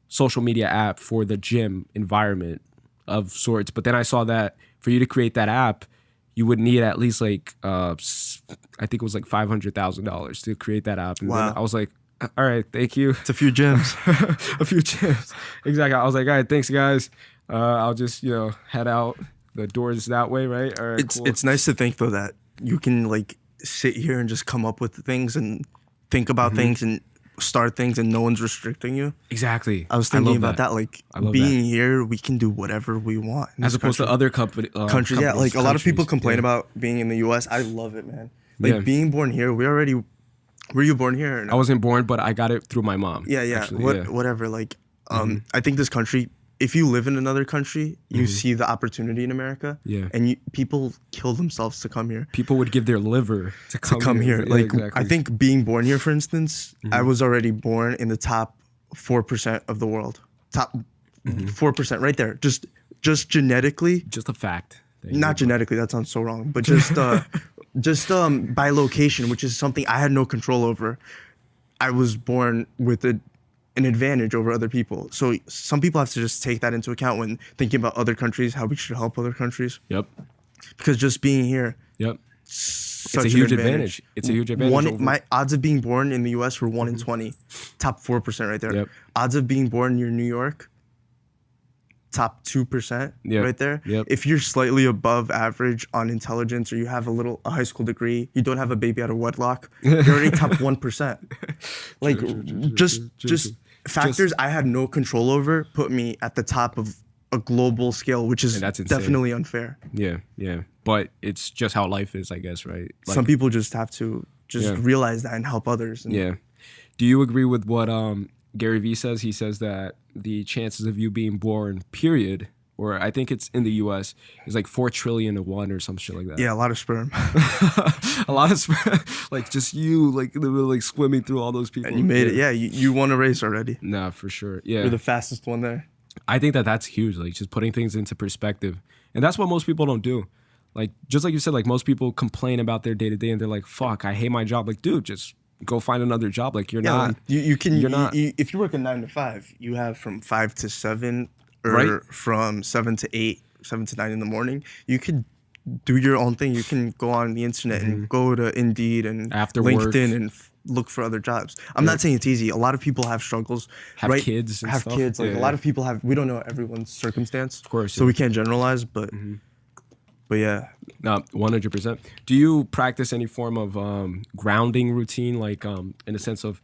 [SPEAKER 1] social media app for the gym environment of sorts. But then I saw that for you to create that app, you would need at least like I think it was like $500,000 to create that app. And
[SPEAKER 2] Wow.
[SPEAKER 1] then I was like, all right, thank you.
[SPEAKER 2] It's a few gyms.
[SPEAKER 1] A few gyms. Exactly. I was like, all right, thanks, guys. I'll just, head out. The door's that way, right? All right, cool.
[SPEAKER 2] It's nice to think, though, that you can, like, sit here and just come up with things and think about things and start things and no one's restricting you.
[SPEAKER 1] Exactly.
[SPEAKER 2] I was thinking about that. Like, being here, we can do whatever we want.
[SPEAKER 1] As opposed to other countries.
[SPEAKER 2] Yeah, like, a lot of people complain about being in the U.S. I love it, man. Like, being born here, were you born here? Or no?
[SPEAKER 1] I wasn't born, but I got it through my mom.
[SPEAKER 2] Yeah. Actually, whatever. Like, I think this country, if you live in another country, you see the opportunity in America. Yeah. And people kill themselves to come here.
[SPEAKER 1] People would give their liver to come here.
[SPEAKER 2] Yeah, like, exactly. I think being born here, for instance, I was already born in the top 4% of the world. Top 4% right there. Just genetically.
[SPEAKER 1] Just a fact.
[SPEAKER 2] Not genetically, that sounds so wrong. But just by location, which is something I had no control over. I was born with an advantage over other people. So some people have to just take that into account when thinking about other countries, how we should help other countries.
[SPEAKER 1] Yep.
[SPEAKER 2] Because just being here,
[SPEAKER 1] it's a huge advantage. It's a huge advantage.
[SPEAKER 2] My odds of being born in the U.S. were 1 in 20, top 4% right there. Yep. Odds of being born near New York, top 2% right there. Yep. If you're slightly above average on intelligence or you have a high school degree, you don't have a baby out of wedlock, you're already top 1%. Like just factors I had no control over put me at the top of a global scale, which is definitely unfair.
[SPEAKER 1] Yeah. But it's just how life is, I guess, right? Like,
[SPEAKER 2] some people just have to realize that and help others. And
[SPEAKER 1] Do you agree with what Gary Vee says? He says that the chances of you being born, period, or I think it's in the U.S., is like 4 trillion to 1 or some shit like that.
[SPEAKER 2] Yeah, a lot of sperm.
[SPEAKER 1] A lot of sperm. Like just you, like swimming through all those people.
[SPEAKER 2] And you made it. Yeah, you won a race already.
[SPEAKER 1] Nah, for sure. Yeah.
[SPEAKER 2] You're the fastest one there.
[SPEAKER 1] I think that's huge. Like just putting things into perspective. And that's what most people don't do. Like, just like you said, like most people complain about their day to day and they're like, fuck, I hate my job. Like, dude, just go find another job. Like you're not.
[SPEAKER 2] Like, you're not. If you work a 9 to 5, you have from 5 to 7 or from 7 to 8, 7 to 9 in the morning. You could do your own thing. You can go on the internet and go to Indeed and
[SPEAKER 1] after
[SPEAKER 2] LinkedIn and look for other jobs. I'm not saying it's easy. A lot of people have struggles.
[SPEAKER 1] Have kids and stuff.
[SPEAKER 2] Kids. Like a lot of people have. We don't know everyone's circumstance.
[SPEAKER 1] Of course.
[SPEAKER 2] So we can't generalize, but. But yeah.
[SPEAKER 1] No, 100%. Do you practice any form of grounding routine, like in a sense of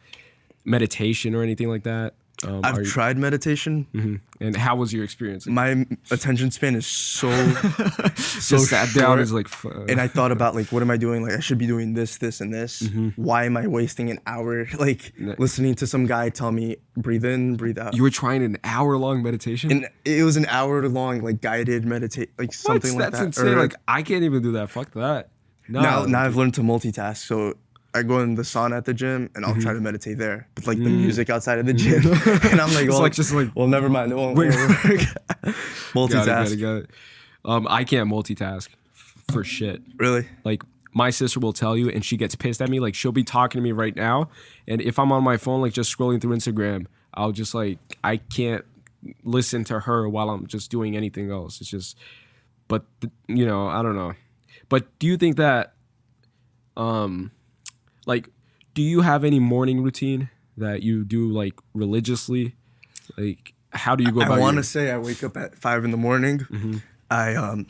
[SPEAKER 1] meditation or anything like that?
[SPEAKER 2] I've tried meditation.
[SPEAKER 1] And how was your experience?
[SPEAKER 2] My attention span is so
[SPEAKER 1] just sat
[SPEAKER 2] short.
[SPEAKER 1] down is like
[SPEAKER 2] and I thought about like, what am I doing? Like I should be doing this and this. Why am I wasting an hour like listening to some guy tell me breathe in, breathe out?
[SPEAKER 1] You were trying an hour-long meditation?
[SPEAKER 2] And it was an hour-long like guided meditate, like something like that.
[SPEAKER 1] That's insane. Like I can't even do that. Fuck that.
[SPEAKER 2] Now I've learned to multitask. So I go in the sauna at the gym and I'll try to meditate there. But like the music outside of the gym. And I'm like, well, never mind. It won't work. Multitask.
[SPEAKER 1] Got it. I can't multitask for shit.
[SPEAKER 2] Really?
[SPEAKER 1] Like my sister will tell you and she gets pissed at me. Like she'll be talking to me right now. And if I'm on my phone, like just scrolling through Instagram, I'll just like, I can't listen to her while I'm just doing anything else. It's just, but I don't know. But do you think that, like, do you have any morning routine that you do like religiously? Like, how do you go about it?
[SPEAKER 2] I want to say I wake up at 5 in the morning. I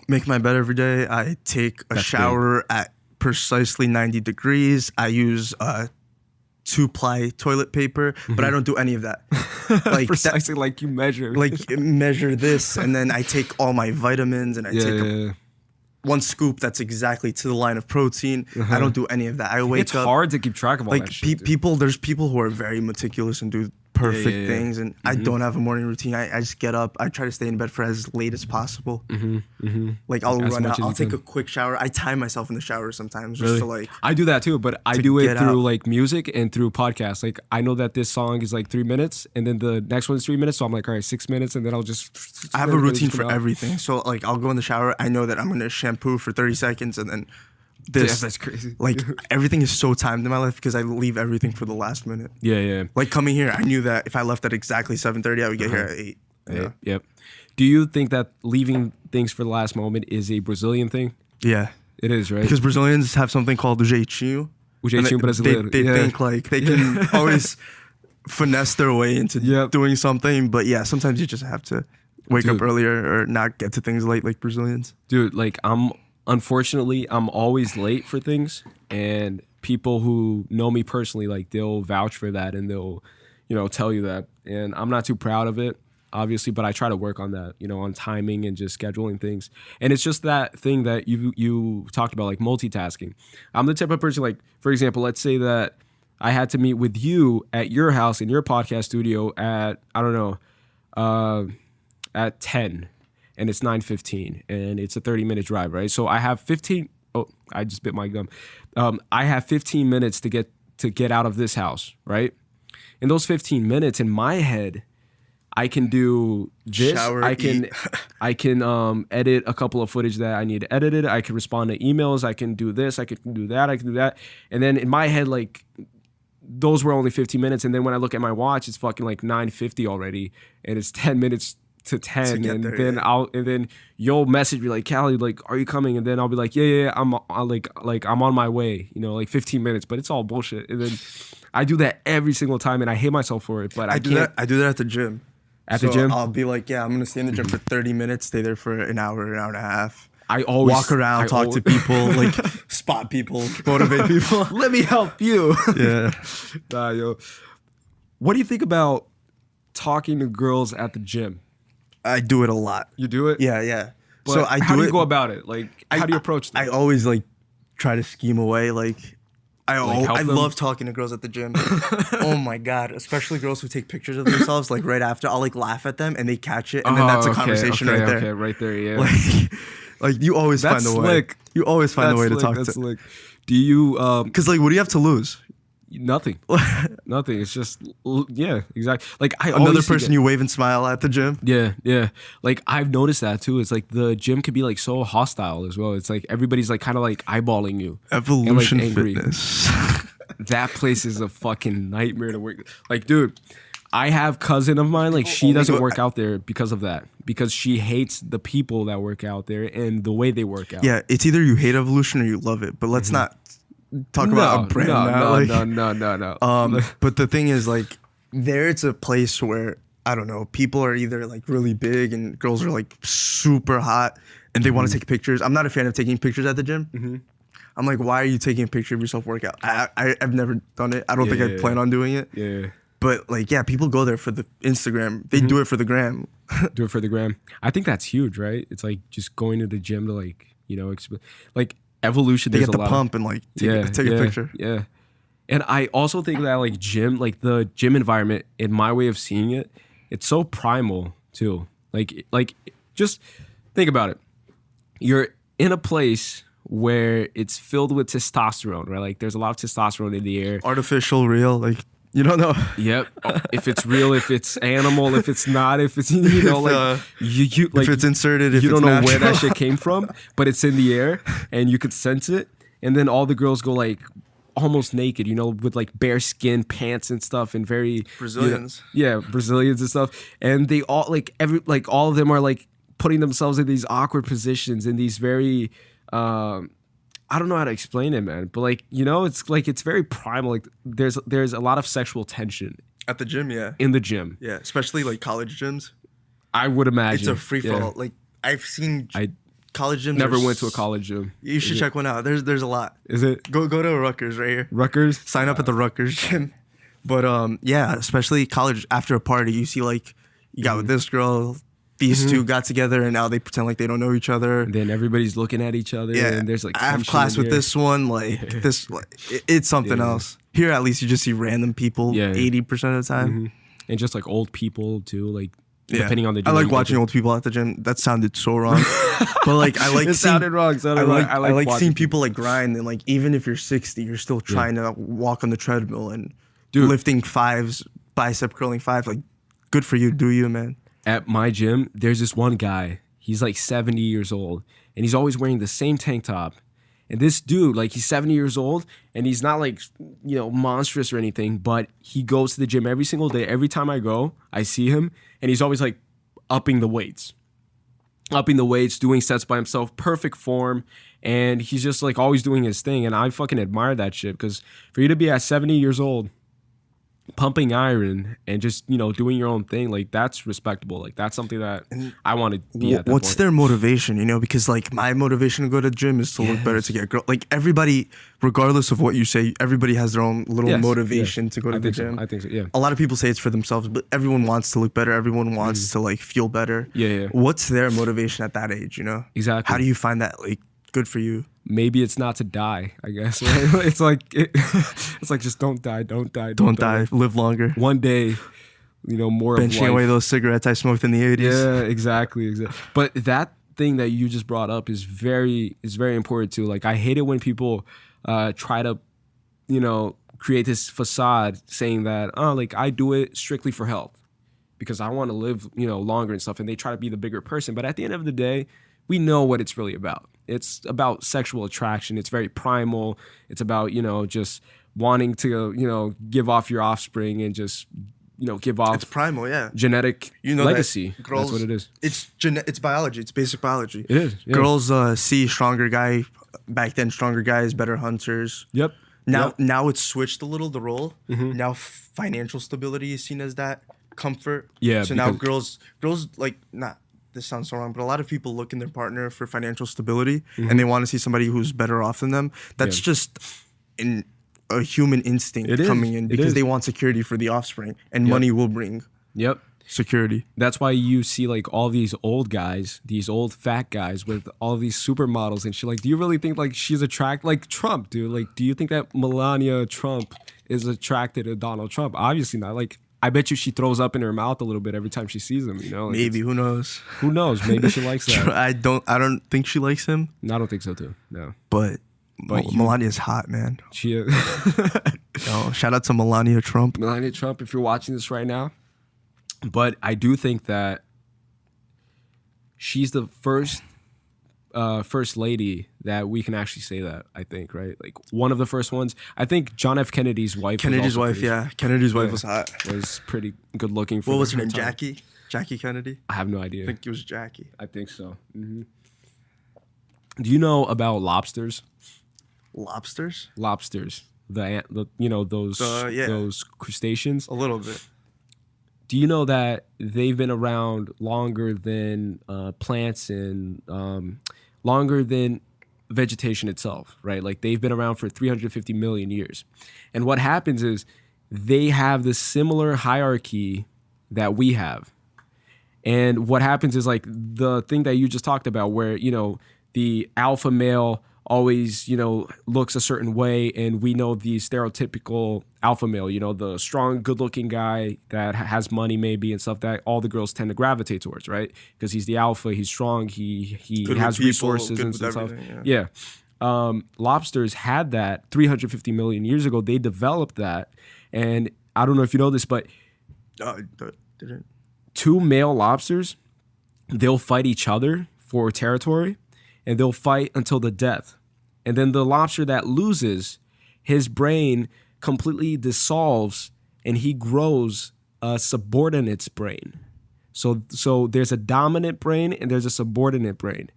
[SPEAKER 2] make my bed every day. I take a shower at precisely 90 degrees. I use 2-ply toilet paper, but I don't do any of that.
[SPEAKER 1] Like precisely like you measure.
[SPEAKER 2] Like measure this, and then I take all my vitamins and I take one scoop that's exactly to the line of protein. I don't do any of that. I wake up.
[SPEAKER 1] It's hard to keep track of all that shit.
[SPEAKER 2] There's people who are very meticulous and do perfect things, and I don't have a morning routine. I just get up. I try to stay in bed for as late as possible. Like I'll run out. I'll take a quick shower. I time myself in the shower sometimes just to like.
[SPEAKER 1] I do that too, but I do it through like music and through podcasts. Like I know that this song is like 3 minutes, and then the next one is 3 minutes, so I'm like, all right, 6 minutes, and then I'll just.
[SPEAKER 2] I have a routine for everything. So like I'll go in the shower. I know that I'm gonna shampoo for 30 seconds, and then.
[SPEAKER 1] That's crazy.
[SPEAKER 2] Like everything is so timed in my life because I leave everything for the last minute.
[SPEAKER 1] Yeah.
[SPEAKER 2] Like coming here, I knew that if I left at exactly 7:30, I would get here at 8. Yeah.
[SPEAKER 1] Yep. Do you think that leaving things for the last moment is a Brazilian thing?
[SPEAKER 2] Yeah.
[SPEAKER 1] It is, right?
[SPEAKER 2] Because Brazilians have something called o jeitinho,
[SPEAKER 1] O jeitinho brasileiro.
[SPEAKER 2] They think like they can always finesse their way into doing something, but yeah, sometimes you just have to wake up earlier or not get to things late like Brazilians.
[SPEAKER 1] Dude, like unfortunately, I'm always late for things, and people who know me personally, like they'll vouch for that and they'll, tell you that. And I'm not too proud of it, obviously, but I try to work on that, on timing and just scheduling things. And it's just that thing that you talked about, like multitasking. I'm the type of person, like, for example, let's say that I had to meet with you at your house in your podcast studio at, I don't know, at 10, and it's 9:15, and it's a 30-minute drive, right? So I have 15. Oh, I just bit my gum. I have 15 minutes to get out of this house, right? In those 15 minutes, in my head, I can do this.
[SPEAKER 2] Shower,
[SPEAKER 1] I can edit a couple of footage that I need edited. I can respond to emails. I can do this. I can do that. I can do that. And then in my head, like, those were only 15 minutes. And then when I look at my watch, it's fucking like 9:50 already, and it's 10 minutes to 10, and there, then then you'll message me like, Callie, like, are you coming? And then I'll be like, yeah, I'm on my way, like 15 minutes, but it's all bullshit. And then I do that every single time, and I hate myself for it. But I do that
[SPEAKER 2] at the gym.
[SPEAKER 1] At the gym,
[SPEAKER 2] I'll be like, I'm gonna stay in the gym for 30 minutes, stay there for an hour and a half.
[SPEAKER 1] I always
[SPEAKER 2] walk around, talk to people, like spot people, motivate people.
[SPEAKER 1] Let me help you.
[SPEAKER 2] Yeah.
[SPEAKER 1] Yo. What do you think about talking to girls at the gym?
[SPEAKER 2] I do it a lot.
[SPEAKER 1] You do it?
[SPEAKER 2] Yeah.
[SPEAKER 1] But
[SPEAKER 2] so
[SPEAKER 1] how do you go about it? Like, how do you approach that?
[SPEAKER 2] I always like try to scheme away. Like, I love talking to girls at the gym. Oh my God. Especially girls who take pictures of themselves like right after. I'll like laugh at them and they catch it. And then that's a conversation right there.
[SPEAKER 1] Okay, right there, yeah.
[SPEAKER 2] Like you always find a way.
[SPEAKER 1] Slick.
[SPEAKER 2] You always find a way to talk to.
[SPEAKER 1] Slick. Do you
[SPEAKER 2] because like what do you have to lose?
[SPEAKER 1] Nothing. Nothing. It's just, yeah, exactly. Like
[SPEAKER 2] another person you wave and smile at the gym.
[SPEAKER 1] Yeah. Like I've noticed that too. It's like the gym could be like so hostile as well. It's like everybody's like kind of like eyeballing you.
[SPEAKER 2] Evolution
[SPEAKER 1] and, like,
[SPEAKER 2] Fitness.
[SPEAKER 1] That place is a fucking nightmare to work. Like, dude, I have cousin of mine. Like she doesn't work out there because of that. Because she hates the people that work out there and the way they work out.
[SPEAKER 2] Yeah, it's either you hate evolution or you love it. But let's not talk about a brand now.
[SPEAKER 1] No.
[SPEAKER 2] But the thing is, like, there it's a place where, I don't know, people are either like really big and girls are like super hot and they want to take pictures. I'm not a fan of taking pictures at the gym. I'm like, why are you taking a picture of yourself workout? I've never done it. I don't think I plan on doing it.
[SPEAKER 1] Yeah.
[SPEAKER 2] But like, yeah, people go there for the Instagram. They do it for the gram.
[SPEAKER 1] Do it for the gram. I think that's huge, right? It's like just going to the gym to like, like evolution.
[SPEAKER 2] They get the pump and like take a picture.
[SPEAKER 1] Yeah. And I also think that like the gym environment, in my way of seeing it, it's so primal too. Like just think about it. You're in a place where it's filled with testosterone, right? Like there's a lot of testosterone in the air.
[SPEAKER 2] Artificial, real, like you don't know.
[SPEAKER 1] Yep. If it's real, if it's animal, if it's not, if it's like you like
[SPEAKER 2] if it's inserted, if
[SPEAKER 1] you
[SPEAKER 2] it's
[SPEAKER 1] don't know
[SPEAKER 2] natural.
[SPEAKER 1] where that shit came from, but it's in the air and you could sense it. And then all the girls go like almost naked, with like bare skin, pants and stuff, and very
[SPEAKER 2] Brazilians.
[SPEAKER 1] Brazilians and stuff. And they all all of them are like putting themselves in these awkward positions, in these very I don't know how to explain it, man. But like, it's like it's very primal. Like there's a lot of sexual tension
[SPEAKER 2] at the gym, yeah.
[SPEAKER 1] In the gym.
[SPEAKER 2] Yeah, especially like college gyms.
[SPEAKER 1] I would imagine.
[SPEAKER 2] It's a free for all. Like I've seen college gyms.
[SPEAKER 1] Never went to a college gym.
[SPEAKER 2] You should check one out. There's a lot.
[SPEAKER 1] Is it?
[SPEAKER 2] Go to Rutgers right here.
[SPEAKER 1] Rutgers?
[SPEAKER 2] Sign up at the Rutgers gym. But yeah, especially college after a party, you see like you got with this girl. These two got together and now they pretend like they don't know each other.
[SPEAKER 1] And then everybody's looking at each other. Yeah. And there's like
[SPEAKER 2] I have class with this one. Like this, it's something else. Here, at least you just see random people 80% of the time.
[SPEAKER 1] And just like old people too. Like depending on the gym.
[SPEAKER 2] I like watching old people at the gym. That sounded so wrong. But like I like
[SPEAKER 1] it sounded wrong.
[SPEAKER 2] I like seeing people like grind and like even if you're 60, you're still trying to walk on the treadmill and lifting fives, bicep curling 5. Like good for you. Do you, man?
[SPEAKER 1] At my gym, there's this one guy. He's like 70 years old, and he's always wearing the same tank top. And this dude, like, he's 70 years old, and he's not like, monstrous or anything, but he goes to the gym every single day. Every time I go, I see him, and he's always like upping the weights. upping the weights, doing sets by himself, perfect form. And he's just like always doing his thing. And I fucking admire that shit, because for you to be at 70 years old, pumping iron and just, you know, doing your own thing, like that's respectable. Like that's something that I want to be at that
[SPEAKER 2] What's
[SPEAKER 1] point.
[SPEAKER 2] their motivation, you know? Because like my motivation to go to the gym is to look better, to get girl. Like everybody, regardless of what you say, everybody has their own little motivation to go to the gym.
[SPEAKER 1] I think so, yeah.
[SPEAKER 2] A lot of people say it's for themselves, but everyone wants to look better. Everyone wants to like feel better.
[SPEAKER 1] Yeah.
[SPEAKER 2] What's their motivation at that age, you know?
[SPEAKER 1] Exactly.
[SPEAKER 2] How do you find that like good for you?
[SPEAKER 1] Maybe it's not to die, I guess. Right? It's like it's like just don't die.
[SPEAKER 2] Don't die. Live longer.
[SPEAKER 1] One day, you know, more of life.
[SPEAKER 2] Benching away those cigarettes I smoked in the 80s.
[SPEAKER 1] Yeah, exactly. But that thing that you just brought up is very important too. Like I hate it when people try to, you know, create this facade saying that, oh, like I do it strictly for health because I want to live, you know, longer and stuff, and they try to be the bigger person. But at the end of the day, we know what it's really about. It's about sexual attraction. It's very primal. It's about, you know, just wanting to, you know, give off your offspring and just, you know, give off.
[SPEAKER 2] It's primal, yeah.
[SPEAKER 1] Genetic legacy.
[SPEAKER 2] Girls,
[SPEAKER 1] that's what it is.
[SPEAKER 2] It's biology. It's basic biology.
[SPEAKER 1] It is. Yeah.
[SPEAKER 2] Girls see stronger guy. Back then, stronger guys, better hunters.
[SPEAKER 1] Yep.
[SPEAKER 2] Now it's switched a little, the role. Now financial stability is seen as that comfort.
[SPEAKER 1] Yeah.
[SPEAKER 2] So now girls like not. This sounds so wrong, but a lot of people look in their partner for financial stability, and they want to see somebody who's better off than them. That's just a human instinct coming in, because they want security for the offspring, and money will bring security.
[SPEAKER 1] That's why you see like all these old guys, these old fat guys with all these supermodels and shit. Like, do you really think like she's attracted? Like Trump, dude. Like, do you think that Melania Trump is attracted to Donald Trump? Obviously not. Like, I bet you she throws up in her mouth a little bit every time she sees him, you know? Like
[SPEAKER 2] maybe, who knows?
[SPEAKER 1] Who knows? Maybe she likes that.
[SPEAKER 2] I don't think she likes him.
[SPEAKER 1] No, I don't think so too. No.
[SPEAKER 2] But Melania's hot, man.
[SPEAKER 1] She is.
[SPEAKER 2] Shout out to Melania Trump.
[SPEAKER 1] Melania Trump, if you're watching this right now. But I do think that she's the first lady that we can actually say that, I think, right? Like one of the first ones. I think John F. Kennedy's wife.
[SPEAKER 2] Kennedy's wife was hot.
[SPEAKER 1] Was pretty good looking.
[SPEAKER 2] What was her name? Jackie? Jackie Kennedy?
[SPEAKER 1] I have no idea.
[SPEAKER 2] I think it was Jackie.
[SPEAKER 1] I think so. Mm-hmm. Do you know about lobsters?
[SPEAKER 2] Lobsters?
[SPEAKER 1] Lobsters. The you know those crustaceans?
[SPEAKER 2] A little bit.
[SPEAKER 1] Do you know that they've been around longer than plants and longer than vegetation itself, right? Like they've been around for 350 million years. And what happens is they have this similar hierarchy that we have. And what happens is like the thing that you just talked about where, you know, the alpha male always, you know, looks a certain way, and we know the stereotypical alpha male, you know, the strong, good-looking guy that has money maybe and stuff that all the girls tend to gravitate towards, right? Because he's the alpha, he's strong, he has resources and stuff. Yeah. Lobsters had that 350 million years ago. They developed that, and I don't know if you know this, but
[SPEAKER 2] didn't.
[SPEAKER 1] Two male lobsters, they'll fight each other for territory, and they'll fight until the death. And then the lobster that loses, his brain completely dissolves and he grows a subordinate's brain. So there's a dominant brain and there's a subordinate brain.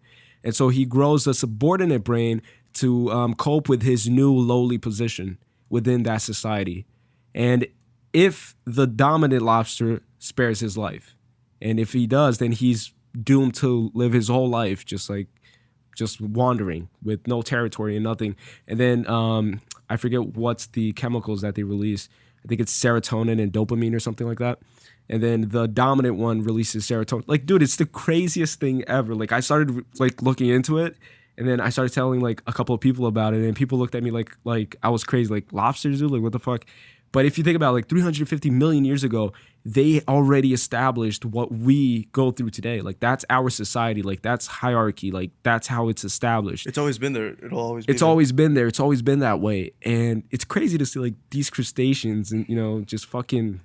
[SPEAKER 1] And so he grows a subordinate brain to cope with his new lowly position within that society. And if the dominant lobster spares his life, and if he does, then he's doomed to live his whole life just wandering with no territory and nothing. And then I forget what's the chemicals that they release. I think it's serotonin and dopamine or something like that. And then the dominant one releases serotonin. Like, dude, it's the craziest thing ever. Like, I started like looking into it, and then I started telling like a couple of people about it, and people looked at me like I was crazy. Like, lobsters, dude? Like, what the fuck? But if you think about it, like 350 million years ago, they already established what we go through today. Like that's our society. Like that's hierarchy. Like that's how it's established.
[SPEAKER 2] It's always been there. It'll always be
[SPEAKER 1] It's always been there. It's always been that way. And it's crazy to see like these crustaceans and, you know, just fucking,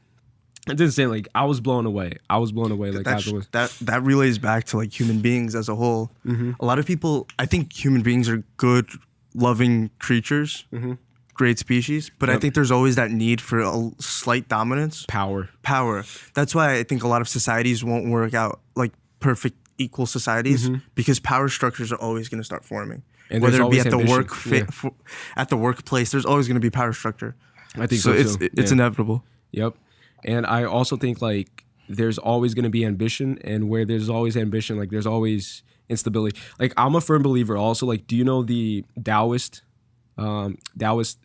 [SPEAKER 1] it's insane. Like I was blown away. Like
[SPEAKER 2] that relays back to like human beings as a whole. Mm-hmm. A lot of people, I think human beings are good, loving creatures. Mm-hmm. Great species, but I think there's always that need for a slight dominance.
[SPEAKER 1] Power.
[SPEAKER 2] That's why I think a lot of societies won't work out like perfect equal societies because power structures are always going to start forming.
[SPEAKER 1] And
[SPEAKER 2] whether it be
[SPEAKER 1] there's
[SPEAKER 2] at
[SPEAKER 1] always
[SPEAKER 2] at the workplace, there's always going to be power structure.
[SPEAKER 1] I think so too.
[SPEAKER 2] It's inevitable.
[SPEAKER 1] Yep. And I also think like there's always going to be ambition, and where there's always ambition, like there's always instability. Like I'm a firm believer also, like, do you know the Taoist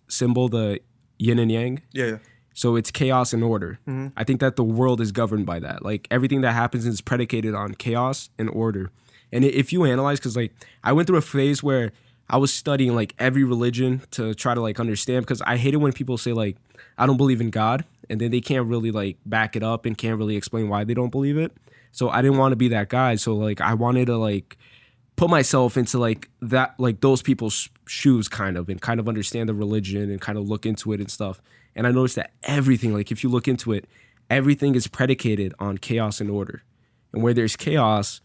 [SPEAKER 1] symbol, the yin and yang?
[SPEAKER 2] Yeah.
[SPEAKER 1] So it's chaos and order. I think that the world is governed by that. Like everything that happens is predicated on chaos and order. And if you analyze, because like I went through a phase where I was studying like every religion to try to like understand, because I hate it when people say like, I don't believe in God, and then they can't really like back it up and can't really explain why they don't believe it. So I didn't want to be that guy. So like I wanted to like put myself into like that, like those people's shoes kind of, and kind of understand the religion and kind of look into it and stuff. And I noticed that everything, like if you look into it, everything is predicated on chaos and order. And where there's chaos,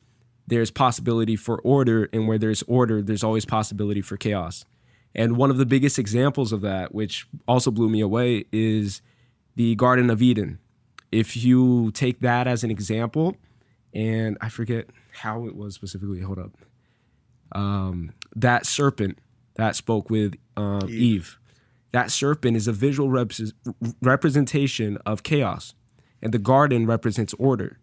[SPEAKER 1] there's possibility for order. And where there's order, there's always possibility for chaos. And one of the biggest examples of that, which also blew me away, is the Garden of Eden. If you take that as an example, and I forget how it was specifically, hold up. That serpent that spoke with Eve. That serpent is a visual representation of chaos, and the garden represents order.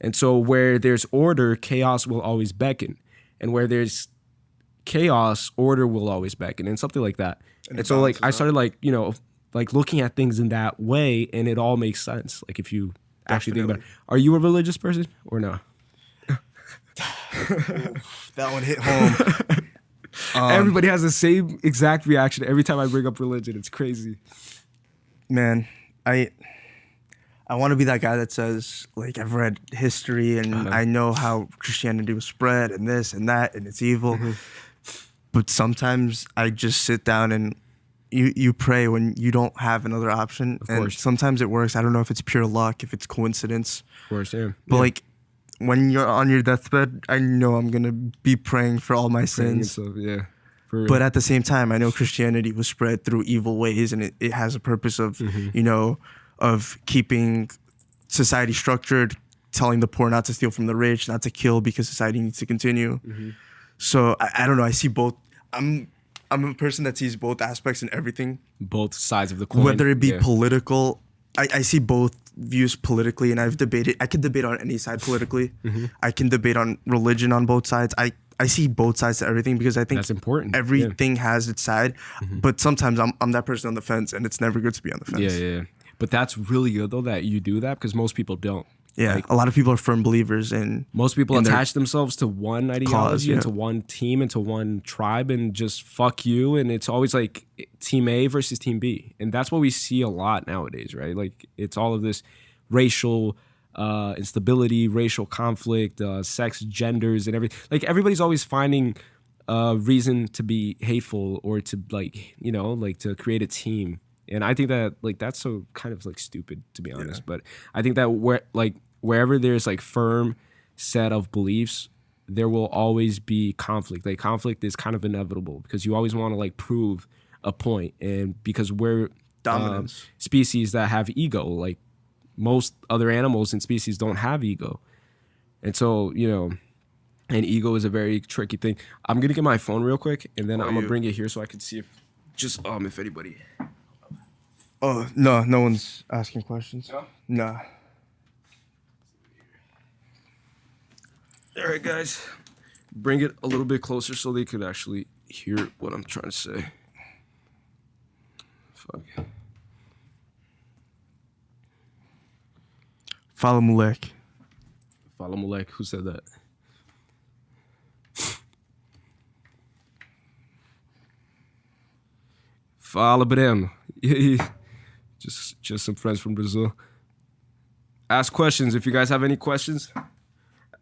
[SPEAKER 1] And so where there's order, chaos will always beckon. And where there's chaos, order will always beckon, and something like that. And so like I started like, you know, like looking at things in that way, and it all makes sense. Like if you actually think about it. Are you a religious person or no?
[SPEAKER 2] That one hit home.
[SPEAKER 1] Everybody has the same exact reaction every time I bring up religion. It's crazy.
[SPEAKER 2] Man, I want to be that guy that says, like, I've read history and I know how Christianity was spread and this and that and it's evil. But sometimes I just sit down and you pray when you don't have another option.
[SPEAKER 1] Of course.
[SPEAKER 2] Sometimes it works. I don't know if it's pure luck, if it's coincidence.
[SPEAKER 1] Of course, yeah.
[SPEAKER 2] But like when you're on your deathbed, I know I'm going to be praying for all my sins.
[SPEAKER 1] So, yeah. For real.
[SPEAKER 2] But at the same time, I know Christianity was spread through evil ways, and it has a purpose of, you know, of keeping society structured, telling the poor not to steal from the rich, not to kill because society needs to continue. So I don't know. I see both. I'm a person that sees both aspects in everything.
[SPEAKER 1] Both sides of the coin.
[SPEAKER 2] Whether it be political, I see both views politically, and I can debate on any side politically. I can debate on religion on both sides. I see both sides to everything because I think
[SPEAKER 1] that's important.
[SPEAKER 2] Everything has its side, but sometimes I'm that person on the fence, and it's never good to be on the fence.
[SPEAKER 1] Yeah. But that's really good though that you do that, because most people don't.
[SPEAKER 2] Yeah,
[SPEAKER 1] like,
[SPEAKER 2] a lot of people are firm believers in.
[SPEAKER 1] Most people attach themselves to one ideology and to one team and to one tribe and just fuck you. And it's always like team A versus team B. And that's what we see a lot nowadays, right? Like it's all of this racial instability, racial conflict, sex, genders, and everything. Like everybody's always finding a reason to be hateful or to like, you know, like to create a team. And I think that like that's so kind of like stupid, to be honest. But I think that wherever there's like firm set of beliefs, there will always be conflict. Like conflict is kind of inevitable because you always want to like prove a point. And because we're
[SPEAKER 2] dominance
[SPEAKER 1] species that have ego, like most other animals and species don't have ego. And so, you know, and ego is a very tricky thing. I'm going to get my phone real quick and then I'm going to bring it here so I can see if anybody...
[SPEAKER 2] Oh, no one's asking questions. No? Nah.
[SPEAKER 1] All right, guys. Bring it a little bit closer so they could actually hear what I'm trying to say. Fuck.
[SPEAKER 2] Follow Mulek.
[SPEAKER 1] Follow Mulek. Who said that? Fala, Breno. Just some friends from Brazil. Ask questions. If you guys have any questions,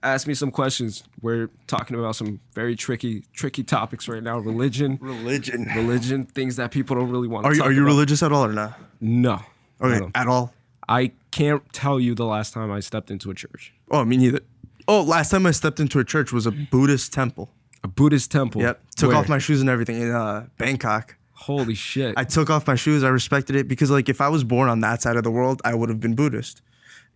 [SPEAKER 1] ask me some questions. We're talking about some very tricky topics right now. Religion, things that people don't really want to talk about.
[SPEAKER 2] Are you religious at all or not?
[SPEAKER 1] No.
[SPEAKER 2] Okay, at all?
[SPEAKER 1] I can't tell you the last time I stepped into a church.
[SPEAKER 2] Oh, me neither. Oh, last time I stepped into a church was a Buddhist temple.
[SPEAKER 1] A Buddhist temple?
[SPEAKER 2] Yep. Took off my shoes and everything in Bangkok.
[SPEAKER 1] Holy shit.
[SPEAKER 2] I took off my shoes. I respected it because, like, if I was born on that side of the world, I would have been Buddhist.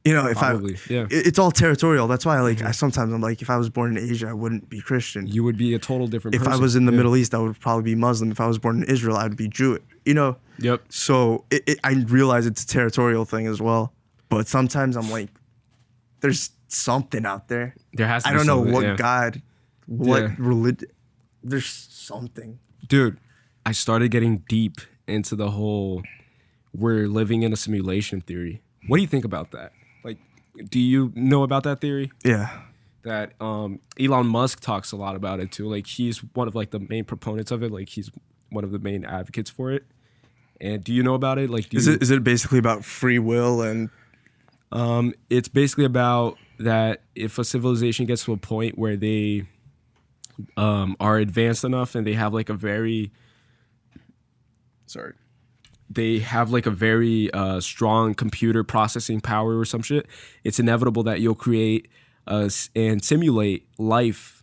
[SPEAKER 2] You know, if
[SPEAKER 1] Probably, yeah.
[SPEAKER 2] it's all territorial. That's why, like, sometimes I'm like, if I was born in Asia, I wouldn't be Christian.
[SPEAKER 1] You would be a total different
[SPEAKER 2] If
[SPEAKER 1] person.
[SPEAKER 2] I was in the Middle East, I would probably be Muslim. If I was born in Israel, I'd be Jewish. You know?
[SPEAKER 1] Yep.
[SPEAKER 2] So I realize it's a territorial thing as well. But sometimes I'm like, there's something out there.
[SPEAKER 1] There has to
[SPEAKER 2] I
[SPEAKER 1] be
[SPEAKER 2] don't know
[SPEAKER 1] something,
[SPEAKER 2] what
[SPEAKER 1] yeah.
[SPEAKER 2] God, what religion. There's something.
[SPEAKER 1] Dude, I started getting deep into the whole we're living in a simulation theory. What do you think about that? Like, do you know about that theory?
[SPEAKER 2] Yeah.
[SPEAKER 1] That Elon Musk talks a lot about it too. Like, he's one of like the main proponents of it. Like, he's one of the main advocates for it. And do you know about it? Like,
[SPEAKER 2] Is it basically about free will and?
[SPEAKER 1] It's basically about that if a civilization gets to a point where they are advanced enough and they have like a very strong computer processing power or some shit, it's inevitable that you'll create and simulate life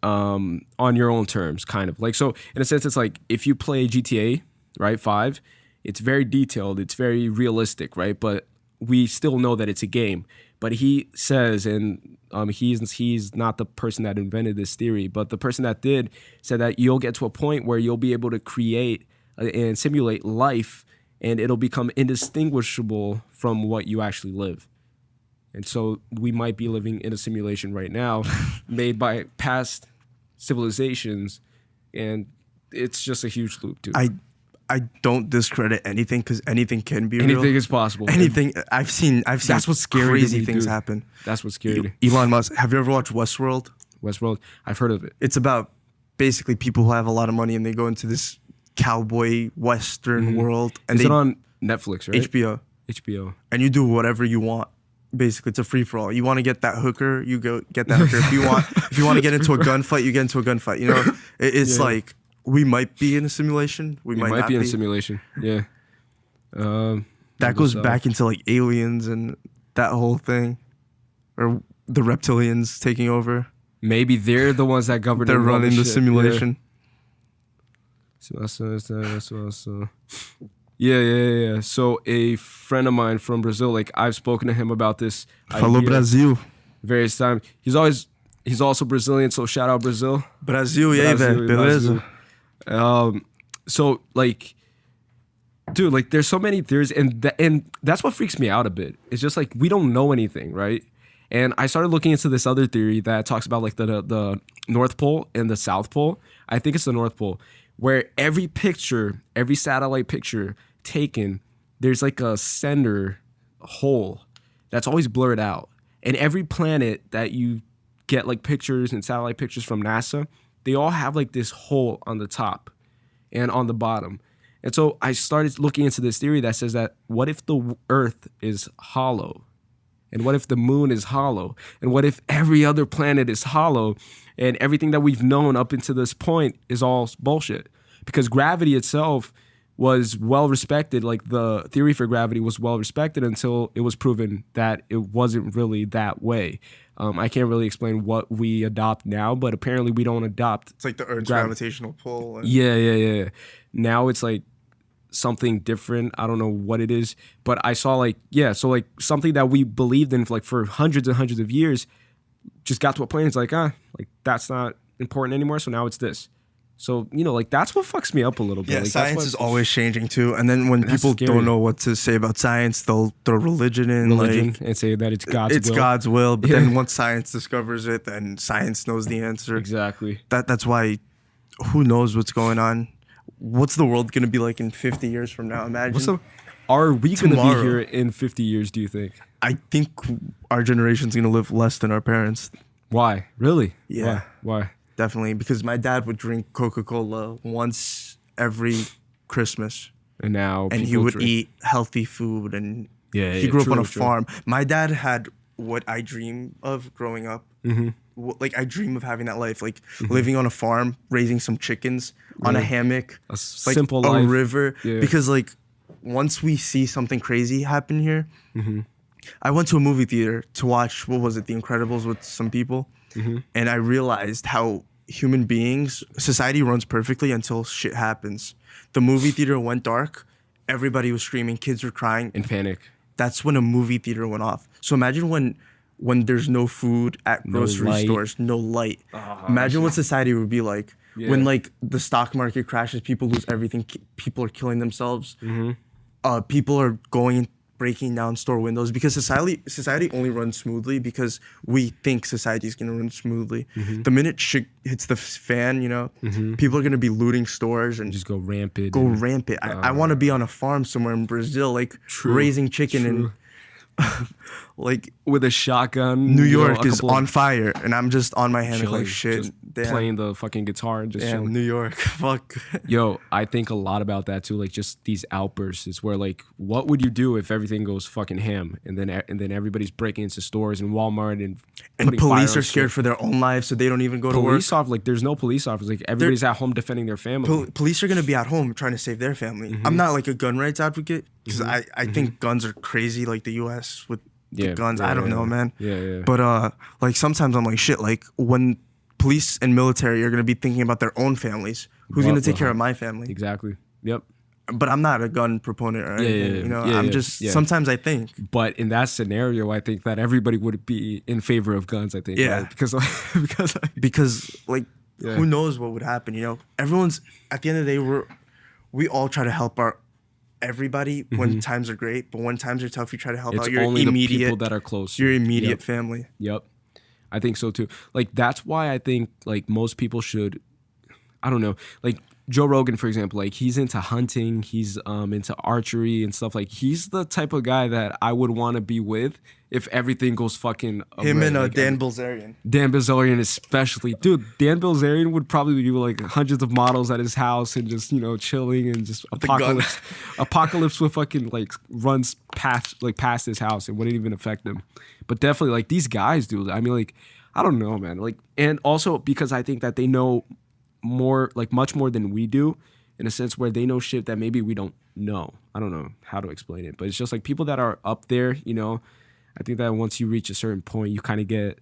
[SPEAKER 1] on your own terms, kind of. Like, so in a sense, it's like if you play GTA, right, 5, it's very detailed, it's very realistic, right? But we still know that it's a game. But he says, and he's not the person that invented this theory, but the person that did said that you'll get to a point where you'll be able to create and simulate life, and it'll become indistinguishable from what you actually live. And so we might be living in a simulation right now made by past civilizations, and it's just a huge loop, dude.
[SPEAKER 2] I don't discredit anything because anything can be real.
[SPEAKER 1] Anything is possible.
[SPEAKER 2] Anything. I've seen
[SPEAKER 1] That's what's scary
[SPEAKER 2] crazy
[SPEAKER 1] to me,
[SPEAKER 2] things
[SPEAKER 1] dude.
[SPEAKER 2] happen.
[SPEAKER 1] That's what's scary.
[SPEAKER 2] Elon Musk. Have you ever watched Westworld?
[SPEAKER 1] Westworld, I've heard of it.
[SPEAKER 2] It's about basically people who have a lot of money and they go into this cowboy Western world. And
[SPEAKER 1] Is it on Netflix, right?
[SPEAKER 2] HBO.
[SPEAKER 1] HBO.
[SPEAKER 2] And you do whatever you want. Basically, it's a free for all. You want to get that hooker, you go get that hooker. If you want to get into a gunfight, you get into a gunfight. You know, it's like we might be in a simulation. We might not
[SPEAKER 1] be in a simulation. Yeah.
[SPEAKER 2] That goes back into like aliens and that whole thing, or the reptilians taking over.
[SPEAKER 1] Maybe they're the ones that govern.
[SPEAKER 2] They're running the simulation.
[SPEAKER 1] Yeah. So a friend of mine from Brazil, like I've spoken to him about this.
[SPEAKER 2] Falou
[SPEAKER 1] idea
[SPEAKER 2] Brasil.
[SPEAKER 1] Various times. He's also Brazilian, so shout out Brazil.
[SPEAKER 2] Brasil, e aí, velho? Beleza?
[SPEAKER 1] So like, dude, like there's so many theories, and that's what freaks me out a bit. It's just like we don't know anything, right? And I started looking into this other theory that talks about like the North Pole and the South Pole. I think it's the North Pole, where every satellite picture taken, there's like a center hole that's always blurred out. And every planet that you get like pictures and satellite pictures from NASA, they all have like this hole on the top and on the bottom. And so I started looking into this theory that says that what if the Earth is hollow? And what if the moon is hollow? And what if every other planet is hollow and everything that we've known up until this point is all bullshit? Because gravity itself was well respected. Like the theory for gravity was well respected until it was proven that it wasn't really that way. I can't really explain what we adopt now, but apparently we don't adopt.
[SPEAKER 2] It's like the Earth's gravitational pull. And
[SPEAKER 1] Yeah. Now it's like something different. I don't know what it is, but I saw so like something that we believed in like for hundreds and hundreds of years just got to a point. It's like, like that's not important anymore. So now it's this. So, you know, like that's what fucks me up a little bit.
[SPEAKER 2] Yeah,
[SPEAKER 1] like,
[SPEAKER 2] science is always changing too. And then when people
[SPEAKER 1] scary.
[SPEAKER 2] don't know what to say about science, they'll throw religion in. Like,
[SPEAKER 1] and say that it's God's will.
[SPEAKER 2] It's God's will. But then once science discovers it, then science knows the answer.
[SPEAKER 1] Exactly.
[SPEAKER 2] That's why who knows what's going on. What's the world going to be like in 50 years from now? Imagine.
[SPEAKER 1] Are we going to
[SPEAKER 2] Tomorrow.
[SPEAKER 1] be here in 50 years, do you think?
[SPEAKER 2] I think our generation's going to live less than our parents.
[SPEAKER 1] Why? Really?
[SPEAKER 2] Yeah.
[SPEAKER 1] Why?
[SPEAKER 2] Definitely. Because my dad would drink Coca-Cola once every Christmas.
[SPEAKER 1] And now
[SPEAKER 2] And he would eat healthy food. And he grew up on a farm. My dad had what I dream of growing up. Mm-hmm. Like I dream of having that life, like living on a farm, raising some chickens on a hammock,
[SPEAKER 1] a simple
[SPEAKER 2] like
[SPEAKER 1] life.
[SPEAKER 2] a river.
[SPEAKER 1] Yeah.
[SPEAKER 2] Because like once we see something crazy happen here, I went to a movie theater to watch The Incredibles with some people, and I realized how human beings, society runs perfectly until shit happens. The movie theater went dark, everybody was screaming, kids were crying,
[SPEAKER 1] In panic.
[SPEAKER 2] that's when a movie theater went off. So imagine when there's no food at grocery stores, no light. Imagine what society would be like when like the stock market crashes, people lose everything, people are killing themselves. People are breaking down store windows because society only runs smoothly because we think society is going to run smoothly. The minute shit hits the fan, you know, people are going to be looting stores and
[SPEAKER 1] just go rampant.
[SPEAKER 2] I want to be on a farm somewhere in Brazil, like raising chicken and like
[SPEAKER 1] with a shotgun.
[SPEAKER 2] New York is on fire and I'm just on my hammock like shit.
[SPEAKER 1] Playing the fucking guitar and just chilling.
[SPEAKER 2] New York. Fuck.
[SPEAKER 1] Yo, I think a lot about that too. Like just these outbursts is where like, what would you do if everything goes fucking ham and then everybody's breaking into stores and Walmart and
[SPEAKER 2] police are scared for their own lives, so they don't even go to work.
[SPEAKER 1] Police officers, like there's no police officers. Like everybody's at home defending their family.
[SPEAKER 2] Police are gonna be at home trying to save their family. I'm not like a gun rights advocate because I think guns are crazy. Like the U.S. with the guns. I don't know, man.
[SPEAKER 1] Yeah.
[SPEAKER 2] But like sometimes I'm like shit. Like when police and military are gonna be thinking about their own families, who's gonna take care of my family?
[SPEAKER 1] Exactly. Yep.
[SPEAKER 2] But I'm not a gun proponent or anything. You know, I'm just sometimes I think.
[SPEAKER 1] But in that scenario, I think that everybody would be in favor of guns. I think.
[SPEAKER 2] Yeah.
[SPEAKER 1] Right? Because
[SPEAKER 2] who knows what would happen? You know, everyone's at the end of the day we all try to help everybody when times are great, but when times are tough, you try to help out your
[SPEAKER 1] only
[SPEAKER 2] immediate
[SPEAKER 1] the people that are close.
[SPEAKER 2] Your immediate family.
[SPEAKER 1] Yep. I think so too. Like that's why I think like most people should, I don't know, like Joe Rogan, for example, like he's into hunting, he's into archery and stuff. Like he's the type of guy that I would want to be with if everything goes fucking
[SPEAKER 2] him and like, Dan Bilzerian.
[SPEAKER 1] Dan Bilzerian especially. Dude, Dan Bilzerian would probably be like hundreds of models at his house and just, you know, chilling and just apocalypse with fucking like runs past his house and wouldn't even affect him. But definitely like these guys, dude. I mean, like, I don't know, man. Like, and also because I think that they know more, like much more than we do, in a sense where they know shit that maybe we don't know. I don't know how to explain it, but it's just like people that are up there, you know. I think that once you reach a certain point, you kind of get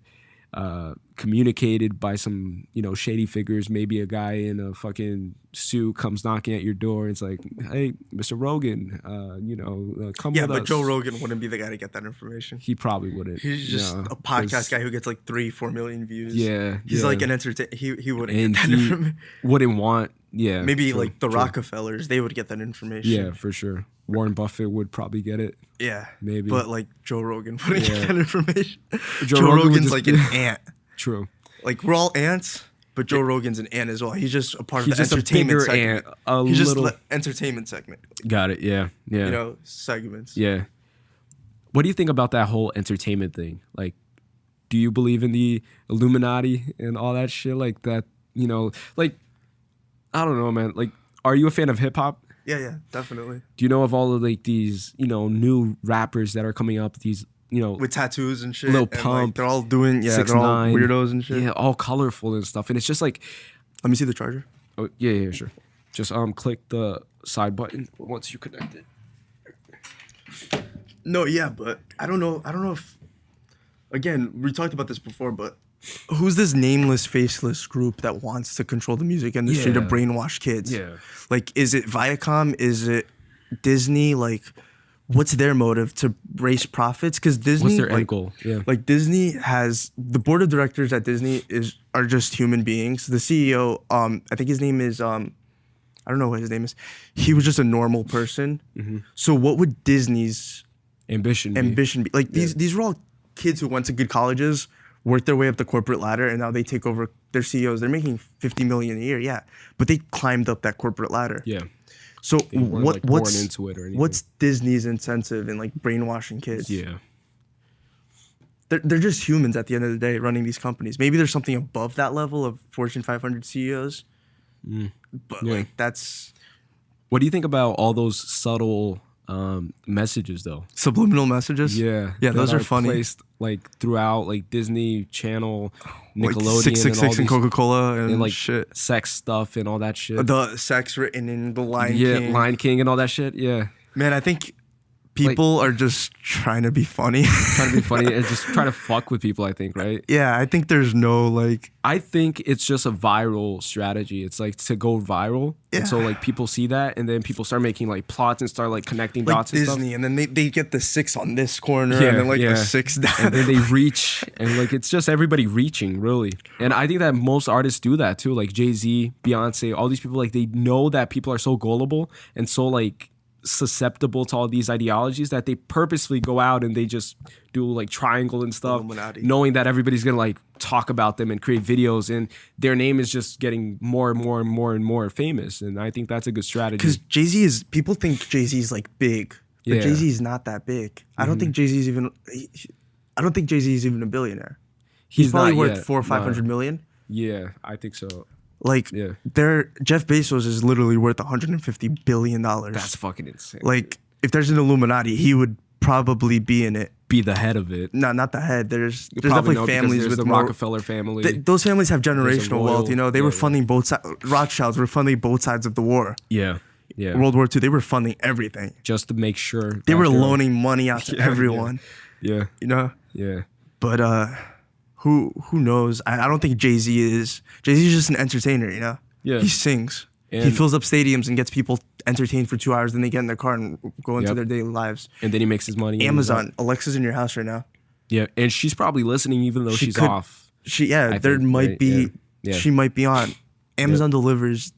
[SPEAKER 1] communicated by some, you know, shady figures. Maybe a guy in a fucking suit comes knocking at your door. It's like, hey, Mr. Rogan, you know, come with us.
[SPEAKER 2] Yeah, but Joe Rogan wouldn't be the guy to get that information.
[SPEAKER 1] He probably wouldn't.
[SPEAKER 2] He's just a podcast guy who gets like 3-4 million views.
[SPEAKER 1] Yeah.
[SPEAKER 2] He's like an entertainer. He wouldn't get that information.
[SPEAKER 1] Wouldn't want,
[SPEAKER 2] maybe like the Rockefellers, they would get that information.
[SPEAKER 1] Yeah, for sure. Warren Buffett would probably get it.
[SPEAKER 2] Yeah.
[SPEAKER 1] Maybe.
[SPEAKER 2] But like Joe Rogan wouldn't get that information.
[SPEAKER 1] Joe
[SPEAKER 2] Rogan's like an ant.
[SPEAKER 1] True.
[SPEAKER 2] Like we're all ants, but Joe Rogan's an ant as well. He's just a part of the entertainment segment. He's just the entertainment segment.
[SPEAKER 1] Got it. Yeah.
[SPEAKER 2] You know, segments.
[SPEAKER 1] Yeah. What do you think about that whole entertainment thing? Like, do you believe in the Illuminati and all that shit? Like that, you know, like, I don't know, man. Like, are you a fan of hip hop?
[SPEAKER 2] Yeah, definitely.
[SPEAKER 1] Do you know of all of like these, you know, new rappers that are coming up, these, you know,
[SPEAKER 2] with tattoos and shit?
[SPEAKER 1] Lil Pump,
[SPEAKER 2] like, they're all doing,
[SPEAKER 1] 6ix9ine,
[SPEAKER 2] they're all weirdos and shit.
[SPEAKER 1] Yeah, all colorful and stuff. And it's just like,
[SPEAKER 2] let me see the charger.
[SPEAKER 1] Oh, yeah, sure. Just click the side button once you connect it.
[SPEAKER 2] No, yeah, but I don't know if, again, we talked about this before, but who's this nameless, faceless group that wants to control the music industry to brainwash kids?
[SPEAKER 1] Yeah.
[SPEAKER 2] Like, is it Viacom? Is it Disney? Like, what's their motive to raise profits? Because Disney,
[SPEAKER 1] what's their end goal? Yeah.
[SPEAKER 2] Like Disney has the board of directors at Disney are just human beings. The CEO, I think his name is I don't know what his name is. He was just a normal person. Mm-hmm. So what would Disney's ambition be? Like these were all kids who went to good colleges, worked their way up the corporate ladder, and now they take over their CEOs. They're making $50 million a year, but they climbed up that corporate ladder.
[SPEAKER 1] Yeah.
[SPEAKER 2] So what's
[SPEAKER 1] into it or anything.
[SPEAKER 2] What's Disney's incentive in like brainwashing kids?
[SPEAKER 1] Yeah.
[SPEAKER 2] They're just humans at the end of the day running these companies. Maybe there's something above that level of Fortune 500 CEOs. But like that's.
[SPEAKER 1] What do you think about all those subtle messages though?
[SPEAKER 2] Subliminal messages?
[SPEAKER 1] Yeah.
[SPEAKER 2] Those are funny.
[SPEAKER 1] Placed like throughout like Disney Channel, Nickelodeon,
[SPEAKER 2] like 666 and Coca-Cola and like
[SPEAKER 1] shit, sex stuff and all that shit.
[SPEAKER 2] The sex written in the Lion King.
[SPEAKER 1] Yeah, Lion King and all that shit. Yeah.
[SPEAKER 2] Man, I think People are just trying to be funny.
[SPEAKER 1] trying to be funny and just trying to fuck with people, I think, right?
[SPEAKER 2] Yeah, I think there's no like.
[SPEAKER 1] I think it's just a viral strategy. It's like to go viral.
[SPEAKER 2] Yeah.
[SPEAKER 1] And so like people see that and then people start making like plots and start like connecting
[SPEAKER 2] Like
[SPEAKER 1] dots
[SPEAKER 2] Disney,
[SPEAKER 1] and
[SPEAKER 2] and then they get the 6 on this corner,
[SPEAKER 1] Yeah,
[SPEAKER 2] and then like
[SPEAKER 1] yeah.
[SPEAKER 2] the 6 down.
[SPEAKER 1] and then they reach and like it's just everybody reaching really. And I think that most artists do that too, like Jay-Z, Beyonce, all these people, like they know that people are so gullible and so like susceptible to all these ideologies that they purposely go out and they just do like triangle and stuff,
[SPEAKER 2] Illuminati.
[SPEAKER 1] knowing that everybody's gonna like talk about them and create videos, and their name is just getting more and more and more and more famous. And I think that's a good strategy.
[SPEAKER 2] Because Jay-Z is, people think Jay-Z is like big, but
[SPEAKER 1] Yeah.
[SPEAKER 2] Jay-Z is not that big. I don't think Jay-Z is even. I don't think Jay-Z is even a billionaire. He's probably
[SPEAKER 1] not
[SPEAKER 2] worth
[SPEAKER 1] yet,
[SPEAKER 2] 400 or 500 million.
[SPEAKER 1] Yeah, I think so.
[SPEAKER 2] Like,
[SPEAKER 1] Yeah.
[SPEAKER 2] Jeff Bezos is literally worth 150 billion dollars.
[SPEAKER 1] That's fucking insane.
[SPEAKER 2] Like, if there's an Illuminati, he would probably be in it.
[SPEAKER 1] Be the head of it.
[SPEAKER 2] No, not the head. There's
[SPEAKER 1] Probably
[SPEAKER 2] definitely
[SPEAKER 1] know because
[SPEAKER 2] families
[SPEAKER 1] there's
[SPEAKER 2] with
[SPEAKER 1] the
[SPEAKER 2] more.
[SPEAKER 1] Rockefeller family.
[SPEAKER 2] Those families have
[SPEAKER 1] There's a
[SPEAKER 2] generational wealth. You know, they
[SPEAKER 1] royal-
[SPEAKER 2] were
[SPEAKER 1] yeah,
[SPEAKER 2] funding both sides. Rothschilds were funding both sides of the war.
[SPEAKER 1] yeah, yeah.
[SPEAKER 2] World War II, they were funding everything.
[SPEAKER 1] Just to make sure
[SPEAKER 2] They
[SPEAKER 1] that
[SPEAKER 2] were
[SPEAKER 1] they're-
[SPEAKER 2] loaning money out to
[SPEAKER 1] Yeah,
[SPEAKER 2] everyone.
[SPEAKER 1] Yeah,
[SPEAKER 2] You know,
[SPEAKER 1] yeah.
[SPEAKER 2] but who knows? I don't think Jay-Z is. Jay-Z is just an entertainer. You know,
[SPEAKER 1] Yeah.
[SPEAKER 2] he sings. He
[SPEAKER 1] And-
[SPEAKER 2] fills up stadiums and gets people entertained for 2 hours. Then they get in their car and go into
[SPEAKER 1] Yep.
[SPEAKER 2] their daily lives.
[SPEAKER 1] And then he makes his money. and he's
[SPEAKER 2] Amazon,
[SPEAKER 1] like-
[SPEAKER 2] Alexa's in your house right now.
[SPEAKER 1] Yeah, and she's probably listening even though
[SPEAKER 2] She
[SPEAKER 1] she's
[SPEAKER 2] could-
[SPEAKER 1] off.
[SPEAKER 2] There
[SPEAKER 1] think,
[SPEAKER 2] might
[SPEAKER 1] right?
[SPEAKER 2] be.
[SPEAKER 1] Yeah. Yeah.
[SPEAKER 2] She might be on. Amazon delivers.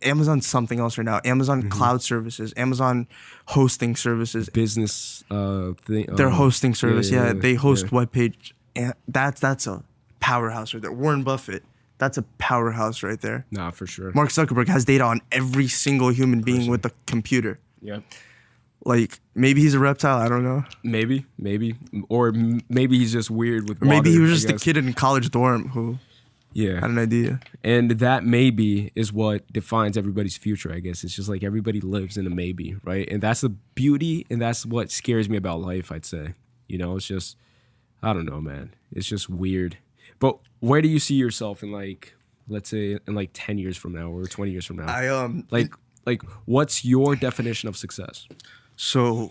[SPEAKER 2] Amazon's something else right now. Amazon
[SPEAKER 1] Mm-hmm.
[SPEAKER 2] cloud services. Amazon hosting services.
[SPEAKER 1] Business thing.
[SPEAKER 2] Their hosting service. Yeah, they host
[SPEAKER 1] yeah.
[SPEAKER 2] webpage. And that's a powerhouse right there. Warren Buffett. That's a powerhouse right there.
[SPEAKER 1] Nah, for sure.
[SPEAKER 2] Mark Zuckerberg has data on every single human being with a computer.
[SPEAKER 1] Yeah.
[SPEAKER 2] Like, maybe he's a reptile. I don't know.
[SPEAKER 1] Maybe, or maybe he's just weird with.
[SPEAKER 2] Or maybe he
[SPEAKER 1] water,
[SPEAKER 2] was
[SPEAKER 1] I
[SPEAKER 2] just a
[SPEAKER 1] guess.
[SPEAKER 2] kid in college dorm who
[SPEAKER 1] Yeah,
[SPEAKER 2] had an idea.
[SPEAKER 1] and that maybe is what defines everybody's future. I guess it's just like everybody lives in a maybe, right? And that's the beauty, and that's what scares me about life. I'd say, you know, it's just, I don't know, man. It's just weird. But where do you see yourself in like, let's say, in like 10 years from now or 20 years from now? Like, what's your definition of success?
[SPEAKER 2] So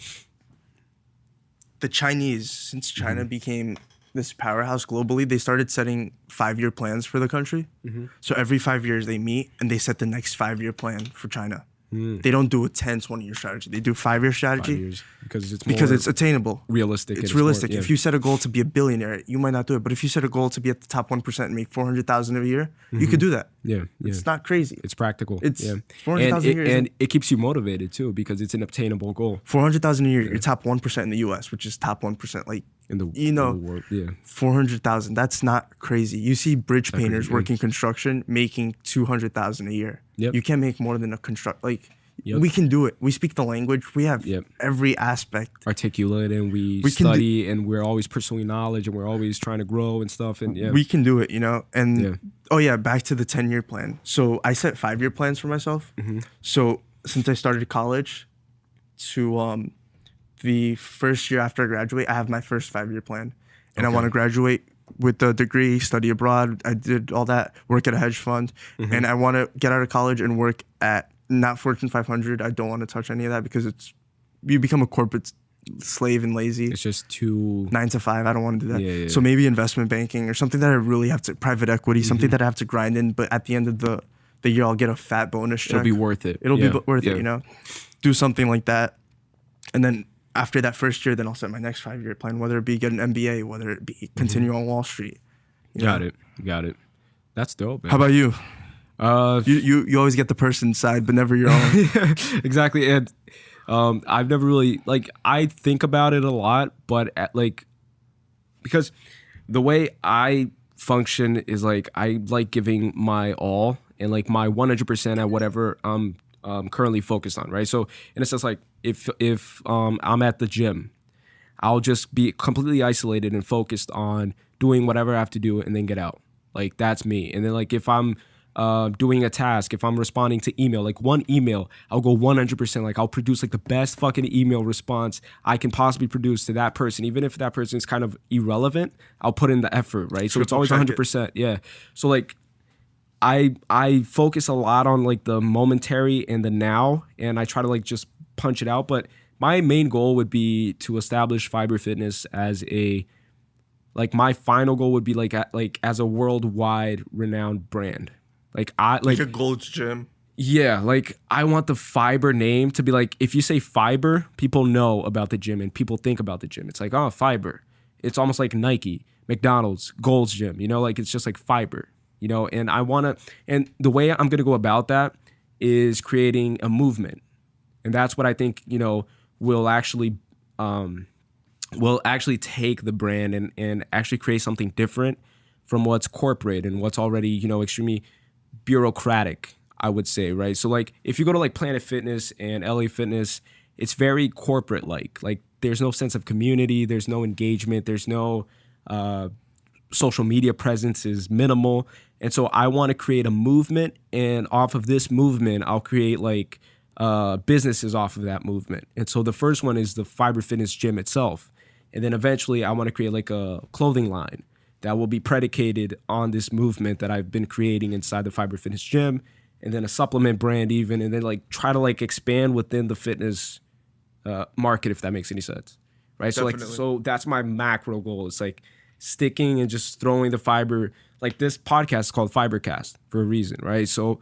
[SPEAKER 2] the Chinese, since China
[SPEAKER 1] Mm-hmm.
[SPEAKER 2] became this powerhouse globally, they started setting 5-year plans for the country.
[SPEAKER 1] Mm-hmm.
[SPEAKER 2] So every 5 years they meet and they set the next 5-year plan for China.
[SPEAKER 1] Mm.
[SPEAKER 2] They don't do a 10, 20-year strategy. They do 5-year
[SPEAKER 1] 5
[SPEAKER 2] strategy
[SPEAKER 1] years because
[SPEAKER 2] because
[SPEAKER 1] more
[SPEAKER 2] it's attainable.
[SPEAKER 1] realistic.
[SPEAKER 2] It's
[SPEAKER 1] and more-
[SPEAKER 2] realistic.
[SPEAKER 1] yeah.
[SPEAKER 2] If you set a goal to be a billionaire, you might not do it. But if you set a goal to be at the top 1% and make $400,000 a year, you could do that.
[SPEAKER 1] yeah, yeah.
[SPEAKER 2] It's not crazy.
[SPEAKER 1] It's practical.
[SPEAKER 2] It's
[SPEAKER 1] yeah.
[SPEAKER 2] 400,000
[SPEAKER 1] and
[SPEAKER 2] a year,
[SPEAKER 1] and it keeps you motivated too because it's an obtainable goal
[SPEAKER 2] 400,000 a year, you're top 1% in the US, which is top 1%. Like,
[SPEAKER 1] in the
[SPEAKER 2] you know,
[SPEAKER 1] in the world. Yeah,
[SPEAKER 2] 400,000. That's not crazy. You see bridge painters
[SPEAKER 1] crazy,
[SPEAKER 2] working construction making 200,000 a year.
[SPEAKER 1] Yep.
[SPEAKER 2] You can't make more than a like.
[SPEAKER 1] Yep.
[SPEAKER 2] We can do it. We speak the language. We have
[SPEAKER 1] Yep.
[SPEAKER 2] every aspect.
[SPEAKER 1] articulate, and we
[SPEAKER 2] can
[SPEAKER 1] study, and we're always pursuing knowledge, and we're always trying to grow and stuff. And yeah,
[SPEAKER 2] We can do it, you know. And
[SPEAKER 1] Yeah.
[SPEAKER 2] oh yeah, back to the 10-year plan. So I set 5-year plans for myself.
[SPEAKER 1] Mm-hmm.
[SPEAKER 2] So since I started college to the first year after I graduate, I have my first 5-year plan, and I want to graduate with a degree, study abroad. I did all that, work at a hedge fund,
[SPEAKER 1] Mm-hmm.
[SPEAKER 2] and I want to get out of college and work at not Fortune 500. I don't want to touch any of that because you become a corporate slave and lazy.
[SPEAKER 1] it's just too.
[SPEAKER 2] 9 to 5. I don't want to do that.
[SPEAKER 1] Yeah.
[SPEAKER 2] So maybe investment banking or something that I really have to, private equity, something that I have to grind in. But at the end of the year, I'll get a fat bonus check.
[SPEAKER 1] It'll be worth it.
[SPEAKER 2] It'll
[SPEAKER 1] Yeah,
[SPEAKER 2] be worth
[SPEAKER 1] yeah.
[SPEAKER 2] it, you know? Do something like that. And then after that first year, then I'll set my next 5-year plan, whether it be get an MBA, whether it be continue on Wall Street. you
[SPEAKER 1] Got
[SPEAKER 2] know?
[SPEAKER 1] it. Got it. That's dope, man.
[SPEAKER 2] How about you?
[SPEAKER 1] Uh,
[SPEAKER 2] You always get the person's side, but never your own.
[SPEAKER 1] exactly. And I've never really like I think about it a lot, but because the way I function is like I like giving my all and like my 100% at whatever I'm currently focused on, right? So in a sense, like if I'm at the gym, I'll just be completely isolated and focused on doing whatever I have to do and then get out. Like that's me. And then like if I'm doing a task, if I'm responding to email, like one email, I'll go 100%. Like I'll produce like the best fucking email response I can possibly produce to that person. Even if that person is kind of irrelevant, I'll put in the effort, right? So it's always
[SPEAKER 2] Triple check
[SPEAKER 1] 100%. Yeah. So like I focus a lot on like the momentary and the now, and I try to like just punch it out. But my main goal would be to establish Fiber Fitness as my final goal would be like as a worldwide renowned brand. Like
[SPEAKER 2] a Gold's Gym.
[SPEAKER 1] Yeah, like I want the Fiber name to be like, if you say Fiber, people know about the gym and people think about the gym. It's like, oh, Fiber. It's almost like Nike, McDonald's, Gold's Gym, like it's just like Fiber, and and the way I'm going to go about that is creating a movement. And that's what I think, will actually take the brand and actually create something different from what's corporate and what's already, extremely bureaucratic, I would say, right? So like if you go to like Planet Fitness and LA Fitness, it's very corporate like there's no sense of community, there's no engagement, there's no social media presence is minimal. And so I want to create a movement, and off of this movement, I'll create like businesses off of that movement. And so the first one is the Fiber Fitness gym itself. And then eventually I want to create like a clothing line that will be predicated on this movement that I've been creating inside the Fiber Fitness gym, and then a supplement brand even, and then like try to like expand within the fitness market, if that makes any sense, right?
[SPEAKER 2] Definitely.
[SPEAKER 1] So that's my macro goal. It's like sticking and just throwing the fiber. Like this podcast is called FiberCast for a reason, right? So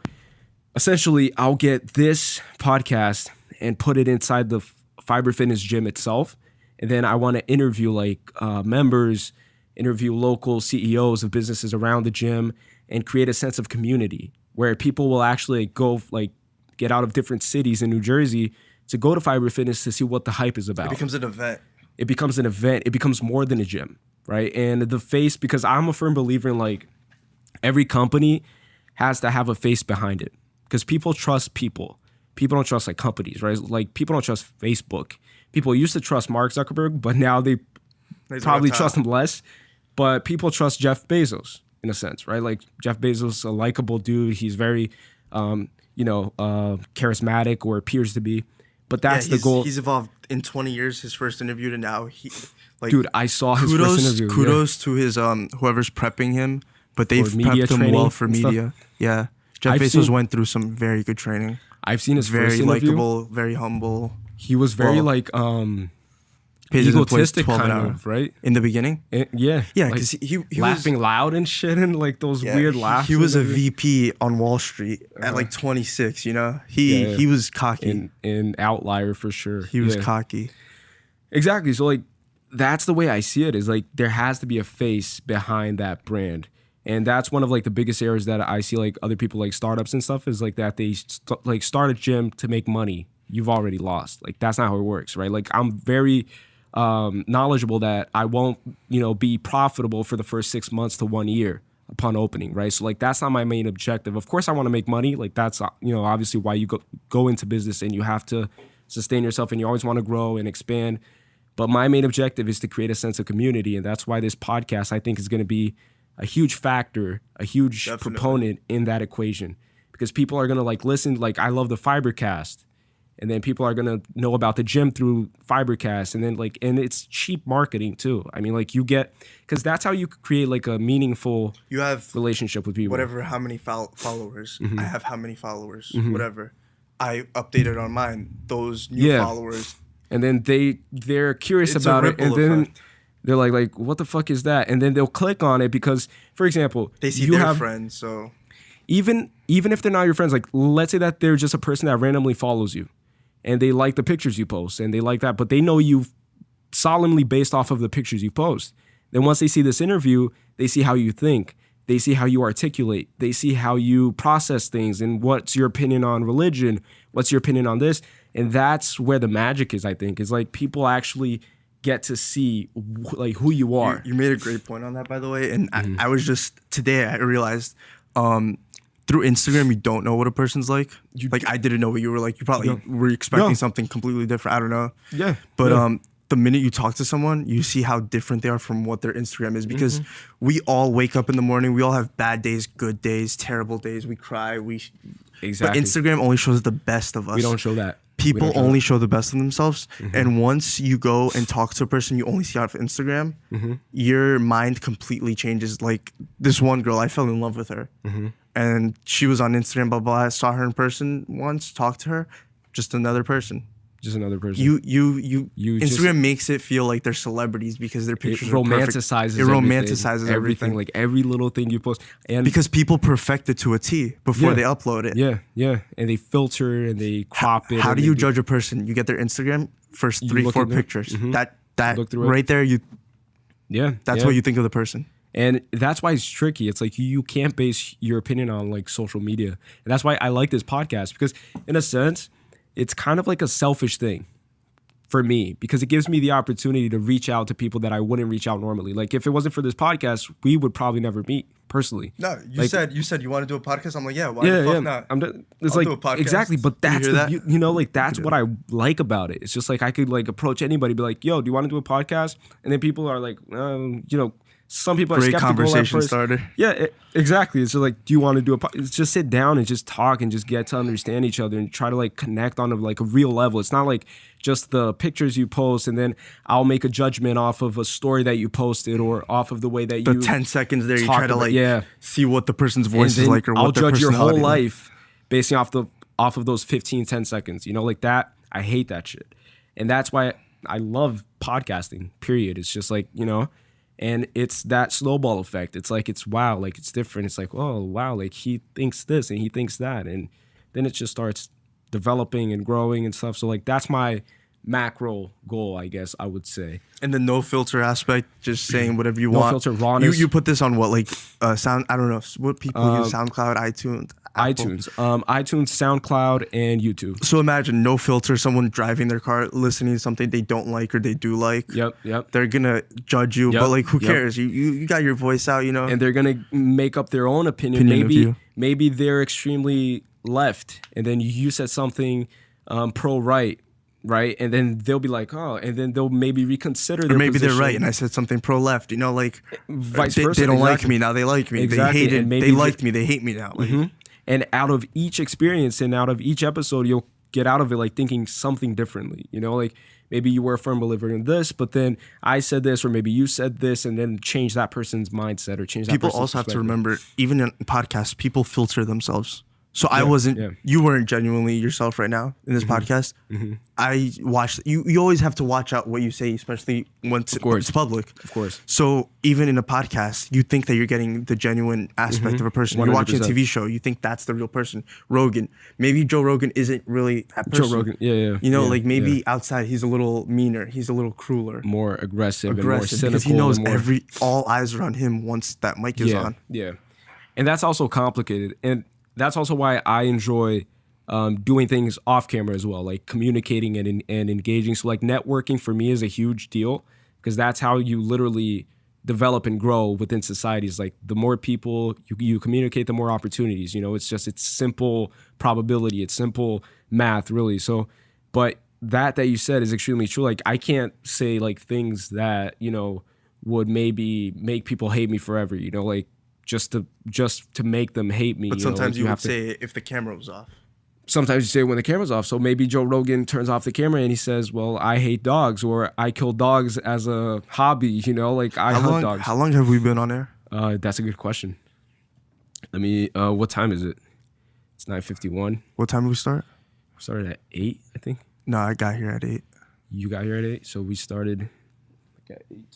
[SPEAKER 1] essentially I'll get this podcast and put it inside the Fiber Fitness gym itself. And then I want to interview like members, interview local CEOs of businesses around the gym, and create a sense of community where people will actually go like get out of different cities in New Jersey to go to Fiber Fitness to see what the hype is about.
[SPEAKER 2] It becomes an event.
[SPEAKER 1] It becomes an event. It becomes more than a gym, right? And the face, because I'm a firm believer in like every company has to have a face behind it, because people trust people. People don't trust like companies, right? Like people don't trust Facebook. People used to trust Mark Zuckerberg, but now they probably trust him less. But people trust Jeff Bezos in a sense, right? Like Jeff Bezos, a likable dude. He's very, charismatic, or appears to be. But that's the goal.
[SPEAKER 2] He's evolved in 20 years. His first interview to now,
[SPEAKER 1] dude, I saw his first interview.
[SPEAKER 2] Kudos to his whoever's prepping him, but they've prepped him well for media. Yeah, Jeff Bezos went through some very good training.
[SPEAKER 1] I've seen his first interview.
[SPEAKER 2] Very likable, very humble.
[SPEAKER 1] He was very egotistic kind of, right?
[SPEAKER 2] In the beginning?
[SPEAKER 1] Yeah,
[SPEAKER 2] because he
[SPEAKER 1] laughing
[SPEAKER 2] was
[SPEAKER 1] loud and shit, and like those weird laughs.
[SPEAKER 2] He was a VP on Wall Street at like 26, He was cocky.
[SPEAKER 1] In outlier for sure.
[SPEAKER 2] He was cocky.
[SPEAKER 1] Exactly. So like that's the way I see it, is like there has to be a face behind that brand. And that's one of like the biggest areas that I see like other people like startups and stuff is like that they start a gym to make money. You've already lost. Like that's not how it works, right? Like I'm very knowledgeable that I won't, be profitable for the first 6 months to 1 year upon opening, right? So like that's not my main objective. Of course I want to make money. Like that's obviously why you go into business, and you have to sustain yourself, and you always want to grow and expand. But my main objective is to create a sense of community, and that's why this podcast I think is going to be a huge factor, a huge proponent in that equation, because people are going to like listen. Like I love the FiberCast. And then people are going to know about the gym through FiberCast. And then and it's cheap marketing too. I mean, like you get, because that's how you create like a meaningful relationship with people.
[SPEAKER 2] Whatever, how many followers. I have how many followers, whatever. I updated on mine, those new followers.
[SPEAKER 1] And then they're curious about it. And then they're like, what the fuck is that? And then they'll click on it because, for example,
[SPEAKER 2] they see their friends. So
[SPEAKER 1] even if they're not your friends, like let's say that they're just a person that randomly follows you, and they like the pictures you post, and they like that, but they know you solemnly based off of the pictures you post. Then once they see this interview, they see how you think. They see how you articulate. They see how you process things, and what's your opinion on religion? What's your opinion on this? And that's where the magic is, I think. Is like people actually get to see like who you are.
[SPEAKER 2] You made a great point on that, by the way. And I was just, today I realized, through Instagram, you don't know what a person's like. I didn't know what you were like. You probably were expecting something completely different. I don't know.
[SPEAKER 1] Yeah.
[SPEAKER 2] But the minute you talk to someone, you see how different they are from what their Instagram is. Because we all wake up in the morning. We all have bad days, good days, terrible days. We cry.
[SPEAKER 1] Exactly.
[SPEAKER 2] But Instagram only shows the best of us.
[SPEAKER 1] We don't show that.
[SPEAKER 2] People only show the best of themselves. And once you go and talk to a person you only see off Instagram, your mind completely changes. Like this one girl, I fell in love with her. And she was on Instagram, blah, blah. I saw her in person once, talked to her, just another person.
[SPEAKER 1] Just another person.
[SPEAKER 2] You Instagram
[SPEAKER 1] just,
[SPEAKER 2] makes it feel like they're celebrities because their pictures
[SPEAKER 1] it
[SPEAKER 2] are
[SPEAKER 1] romanticizes
[SPEAKER 2] perfect. It romanticizes everything.
[SPEAKER 1] Like every little thing you post. And
[SPEAKER 2] because people perfect it to a T before they upload it.
[SPEAKER 1] Yeah. And they filter and they crop it.
[SPEAKER 2] How do you judge a person? You get their Instagram, first 3-4 pictures.
[SPEAKER 1] Mm-hmm.
[SPEAKER 2] That right there, that's what you think of the person.
[SPEAKER 1] And that's why it's tricky. It's like you can't base your opinion on like social media. And that's why I like this podcast, because in a sense, it's kind of like a selfish thing for me, because it gives me the opportunity to reach out to people that I wouldn't reach out normally. Like if it wasn't for this podcast, we would probably never meet personally.
[SPEAKER 2] No, you said you want to do a podcast. I'm like, why the fuck not?
[SPEAKER 1] It's
[SPEAKER 2] I'll
[SPEAKER 1] like
[SPEAKER 2] do a podcast.
[SPEAKER 1] Exactly, but that's like that's what I like about it. It's just like I could like approach anybody, be like, yo, do you want to do a podcast? And then people are like, some people are
[SPEAKER 2] great
[SPEAKER 1] skeptical
[SPEAKER 2] conversation
[SPEAKER 1] at first.
[SPEAKER 2] starter.
[SPEAKER 1] Yeah, exactly. It's just like, do you want to do it's just sit down and just talk and just get to understand each other and try to like connect on like a real level. It's not like just the pictures you post and then I'll make a judgment off of a story that you posted or off of the way that you
[SPEAKER 2] 10 seconds there you try to see what the person's voice is like or
[SPEAKER 1] I'll
[SPEAKER 2] what their
[SPEAKER 1] judge your whole
[SPEAKER 2] personality
[SPEAKER 1] life basing off of those 15-10 seconds. Like that. I hate that shit. And that's why I love podcasting, period. It's just like, and it's that snowball effect. It's like, wow, like it's different. It's like, oh, wow, like he thinks this and he thinks that. And then it just starts developing and growing and stuff. So like, that's my macro goal, I guess I would say.
[SPEAKER 2] And the no filter aspect, just saying whatever you want.
[SPEAKER 1] No filter, rawness.
[SPEAKER 2] You put this on what, like sound, I don't know, what people use, SoundCloud, iTunes. Apple.
[SPEAKER 1] iTunes, SoundCloud, and YouTube.
[SPEAKER 2] So imagine no filter, someone driving their car, listening to something they don't like or they do like.
[SPEAKER 1] Yep.
[SPEAKER 2] They're gonna judge you, but like, who cares? You got your voice out,
[SPEAKER 1] And they're gonna make up their own opinion. Maybe they're extremely left, and then you said something pro right. Right, and then they'll be like, oh, and then they'll maybe reconsider their
[SPEAKER 2] maybe
[SPEAKER 1] position.
[SPEAKER 2] They're right, and I said something pro left. Like
[SPEAKER 1] vice versa.
[SPEAKER 2] They don't like me now. They like me.
[SPEAKER 1] Exactly.
[SPEAKER 2] They hated. They liked me. They hate me now. Like,
[SPEAKER 1] And out of each experience and out of each episode, you'll get out of it like thinking something differently. Like maybe you were a firm believer in this, but then I said this, or maybe you said this, and then change that person's mindset or change that
[SPEAKER 2] people
[SPEAKER 1] person's
[SPEAKER 2] also have to
[SPEAKER 1] perspective.
[SPEAKER 2] remember, even in podcasts, people filter themselves. So I wasn't, you weren't genuinely yourself right now in this podcast. I watched, you always have to watch out what you say, especially when it's public.
[SPEAKER 1] Of course.
[SPEAKER 2] So even in a podcast, you think that you're getting the genuine aspect of a person. 100%. You're watching a TV show, you think that's the real person. Rogan. Maybe Joe Rogan isn't really that person.
[SPEAKER 1] Joe Rogan,
[SPEAKER 2] like maybe outside he's a little meaner, he's a little crueler.
[SPEAKER 1] More aggressive and more cynical.
[SPEAKER 2] Because he knows all eyes are on him once that mic is on.
[SPEAKER 1] Yeah. And that's also complicated. And that's also why I enjoy doing things off camera as well, like communicating and engaging. So like networking for me is a huge deal, because that's how you literally develop and grow within societies. Like the more people you communicate, the more opportunities. It's simple probability. It's simple math, really. So, but that you said is extremely true. Like I can't say like things that would maybe make people hate me forever. Like just to make them hate me.
[SPEAKER 2] But sometimes
[SPEAKER 1] you
[SPEAKER 2] would say it if the camera was off.
[SPEAKER 1] Sometimes you say it when the camera's off. So maybe Joe Rogan turns off the camera and he says, well, I hate dogs, or I kill dogs as a hobby, like I hunt dogs.
[SPEAKER 2] How long have we been on air?
[SPEAKER 1] That's a good question. Let me, what time is it? It's 9:51.
[SPEAKER 2] What time did we start?
[SPEAKER 1] We started at 8, I think.
[SPEAKER 2] No, I got here at 8.
[SPEAKER 1] You got here at 8? So we started like at 8:20.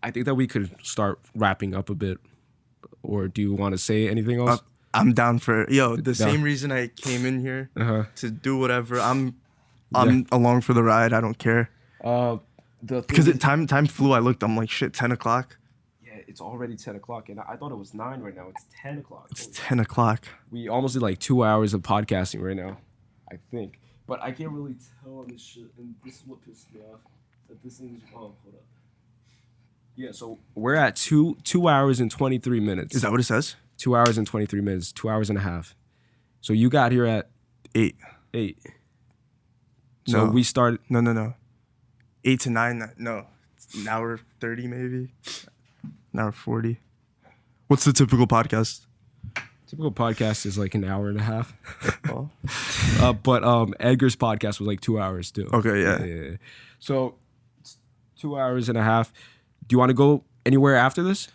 [SPEAKER 1] I think that we could start wrapping up a bit. Or do you want to say anything else?
[SPEAKER 2] I'm down for the same reason I came in here to do whatever. I'm along for the ride. I don't care. Because time flew. I looked. I'm like, shit, 10 o'clock.
[SPEAKER 1] Yeah, it's already 10 o'clock, and I thought it was 9 right now. It's 10 o'clock.
[SPEAKER 2] It's 10 o'clock.
[SPEAKER 1] We almost did like 2 hours of podcasting right now, I think. But I can't really tell on this shit, and this is what pissed me off. That this thing is hold up. Yeah, so we're at 2 hours and 23 minutes.
[SPEAKER 2] Is that what it says?
[SPEAKER 1] 2 hours and 23 minutes, 2 hours and a half. So you got here at
[SPEAKER 2] 8.
[SPEAKER 1] So we started.
[SPEAKER 2] No. 8 to 9. No, it's an hour 30 maybe. An hour 40. What's the typical podcast?
[SPEAKER 1] Typical podcast is like an hour and a half. But Edgar's podcast was like 2 hours too.
[SPEAKER 2] Okay, yeah.
[SPEAKER 1] So it's 2 hours and a half. Do you want to go anywhere after this?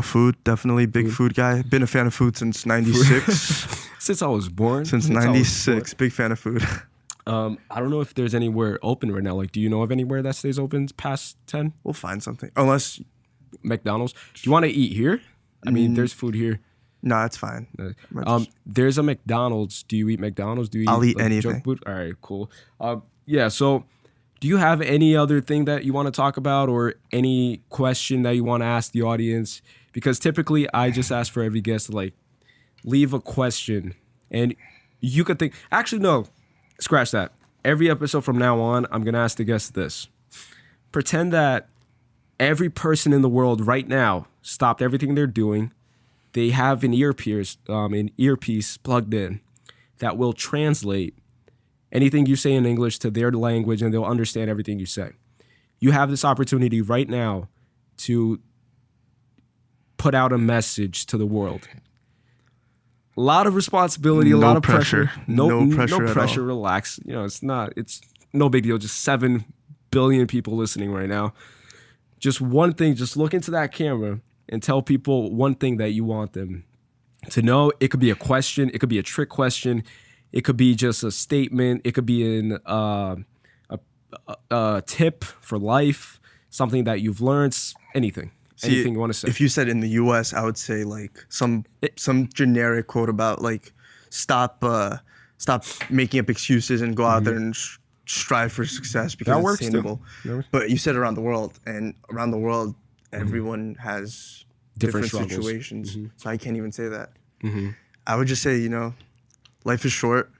[SPEAKER 2] Food, definitely. Big food guy. Been a fan of food since 96.
[SPEAKER 1] Since I was born.
[SPEAKER 2] Since 96. Big fan of food.
[SPEAKER 1] I don't know if there's anywhere open right now. Like, do you know of anywhere that stays open past 10?
[SPEAKER 2] We'll find something. Unless...
[SPEAKER 1] McDonald's. Do you want to eat here? I mean, there's food here.
[SPEAKER 2] No, it's fine.
[SPEAKER 1] There's a McDonald's. Do you eat McDonald's? Do you
[SPEAKER 2] I'll eat
[SPEAKER 1] like,
[SPEAKER 2] anything.
[SPEAKER 1] Junk food? All right, cool. Yeah, so do you have any other thing that you want to talk about or any question that you want to ask the audience? Because typically I just ask for every guest to like leave a question and you could think, actually, no, scratch that. Every episode from now on, I'm going to ask the guest this. Pretend that every person in the world right now stopped everything they're doing. They have an earpiece plugged in that will translate anything you say in English to their language, and they'll understand everything you say. You have this opportunity right now to put out a message to the world. A lot of responsibility, a lot of pressure. No pressure. Relax. You know, it's no big deal. Just 7 billion people listening right now. Just one thing, just look into that camera and tell people one thing that you want them to know. It could be a question. It could be a trick question. It could be just a statement. It could be a tip for life, something that you've learned, anything. Anything you want to say.
[SPEAKER 2] If you said in the U.S., I would say like some generic quote about like stop making up excuses and go out there and strive for success because it's attainable. But you said around the world, and around the world, everyone has different situations. So I can't even say that. I would just say, you know, life is short.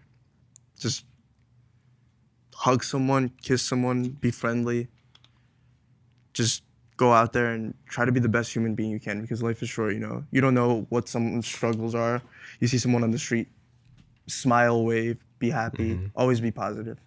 [SPEAKER 2] Just hug someone, kiss someone, be friendly. Just go out there and try to be the best human being you can because life is short, you know. You don't know what someone's struggles are. You see someone on the street, smile, wave, be happy, always be positive.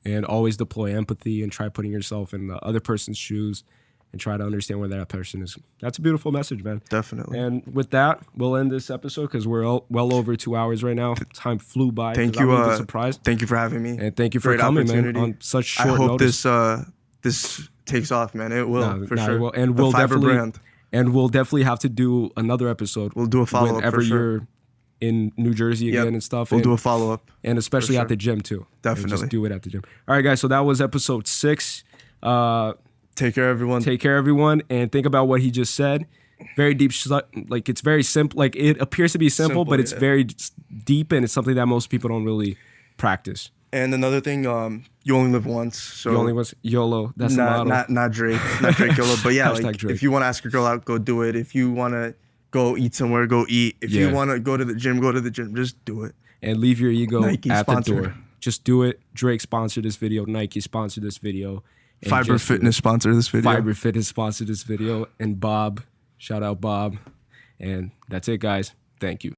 [SPEAKER 1] And always deploy empathy and try putting yourself in the other person's shoes and try to understand where that person is. That's a beautiful message, man.
[SPEAKER 2] Definitely.
[SPEAKER 1] And with that, we'll end this episode because we're well over 2 hours right now. Time flew by.
[SPEAKER 2] Thank you.
[SPEAKER 1] I'm even surprised.
[SPEAKER 2] Thank you for having me.
[SPEAKER 1] And thank you for coming, man, on such short
[SPEAKER 2] notice.
[SPEAKER 1] I hope
[SPEAKER 2] this takes off, man. It will, for sure.
[SPEAKER 1] It will. And we'll definitely have to do another episode.
[SPEAKER 2] We'll do a follow-up
[SPEAKER 1] whenever you're in New Jersey again and stuff.
[SPEAKER 2] We'll do a follow-up.
[SPEAKER 1] And especially at the gym, too.
[SPEAKER 2] Definitely.
[SPEAKER 1] And just do it at the gym. All right, guys. So that was episode 6.
[SPEAKER 2] Take care, everyone.
[SPEAKER 1] Take care, everyone. And think about what he just said. Very deep. Like, it's very simple. Like, it appears to be simple but it's very deep, and it's something that most people don't really practice.
[SPEAKER 2] And another thing, you only live once. So
[SPEAKER 1] you only was YOLO. That's the motto.
[SPEAKER 2] Not Drake. Not Drake YOLO. But yeah, like, if you want to ask your girl out, go do it. If you want to go eat somewhere, go eat. If you want to go to the gym, go to the gym. Just do it.
[SPEAKER 1] And leave your ego
[SPEAKER 2] Nike
[SPEAKER 1] at
[SPEAKER 2] sponsor.
[SPEAKER 1] the door. Just do it. Drake sponsored this video. Nike sponsored this video.
[SPEAKER 2] Fiber Fitness sponsored this video.
[SPEAKER 1] Fiber Fitness sponsored this video. And Bob, shout out Bob. And that's it, guys. Thank you.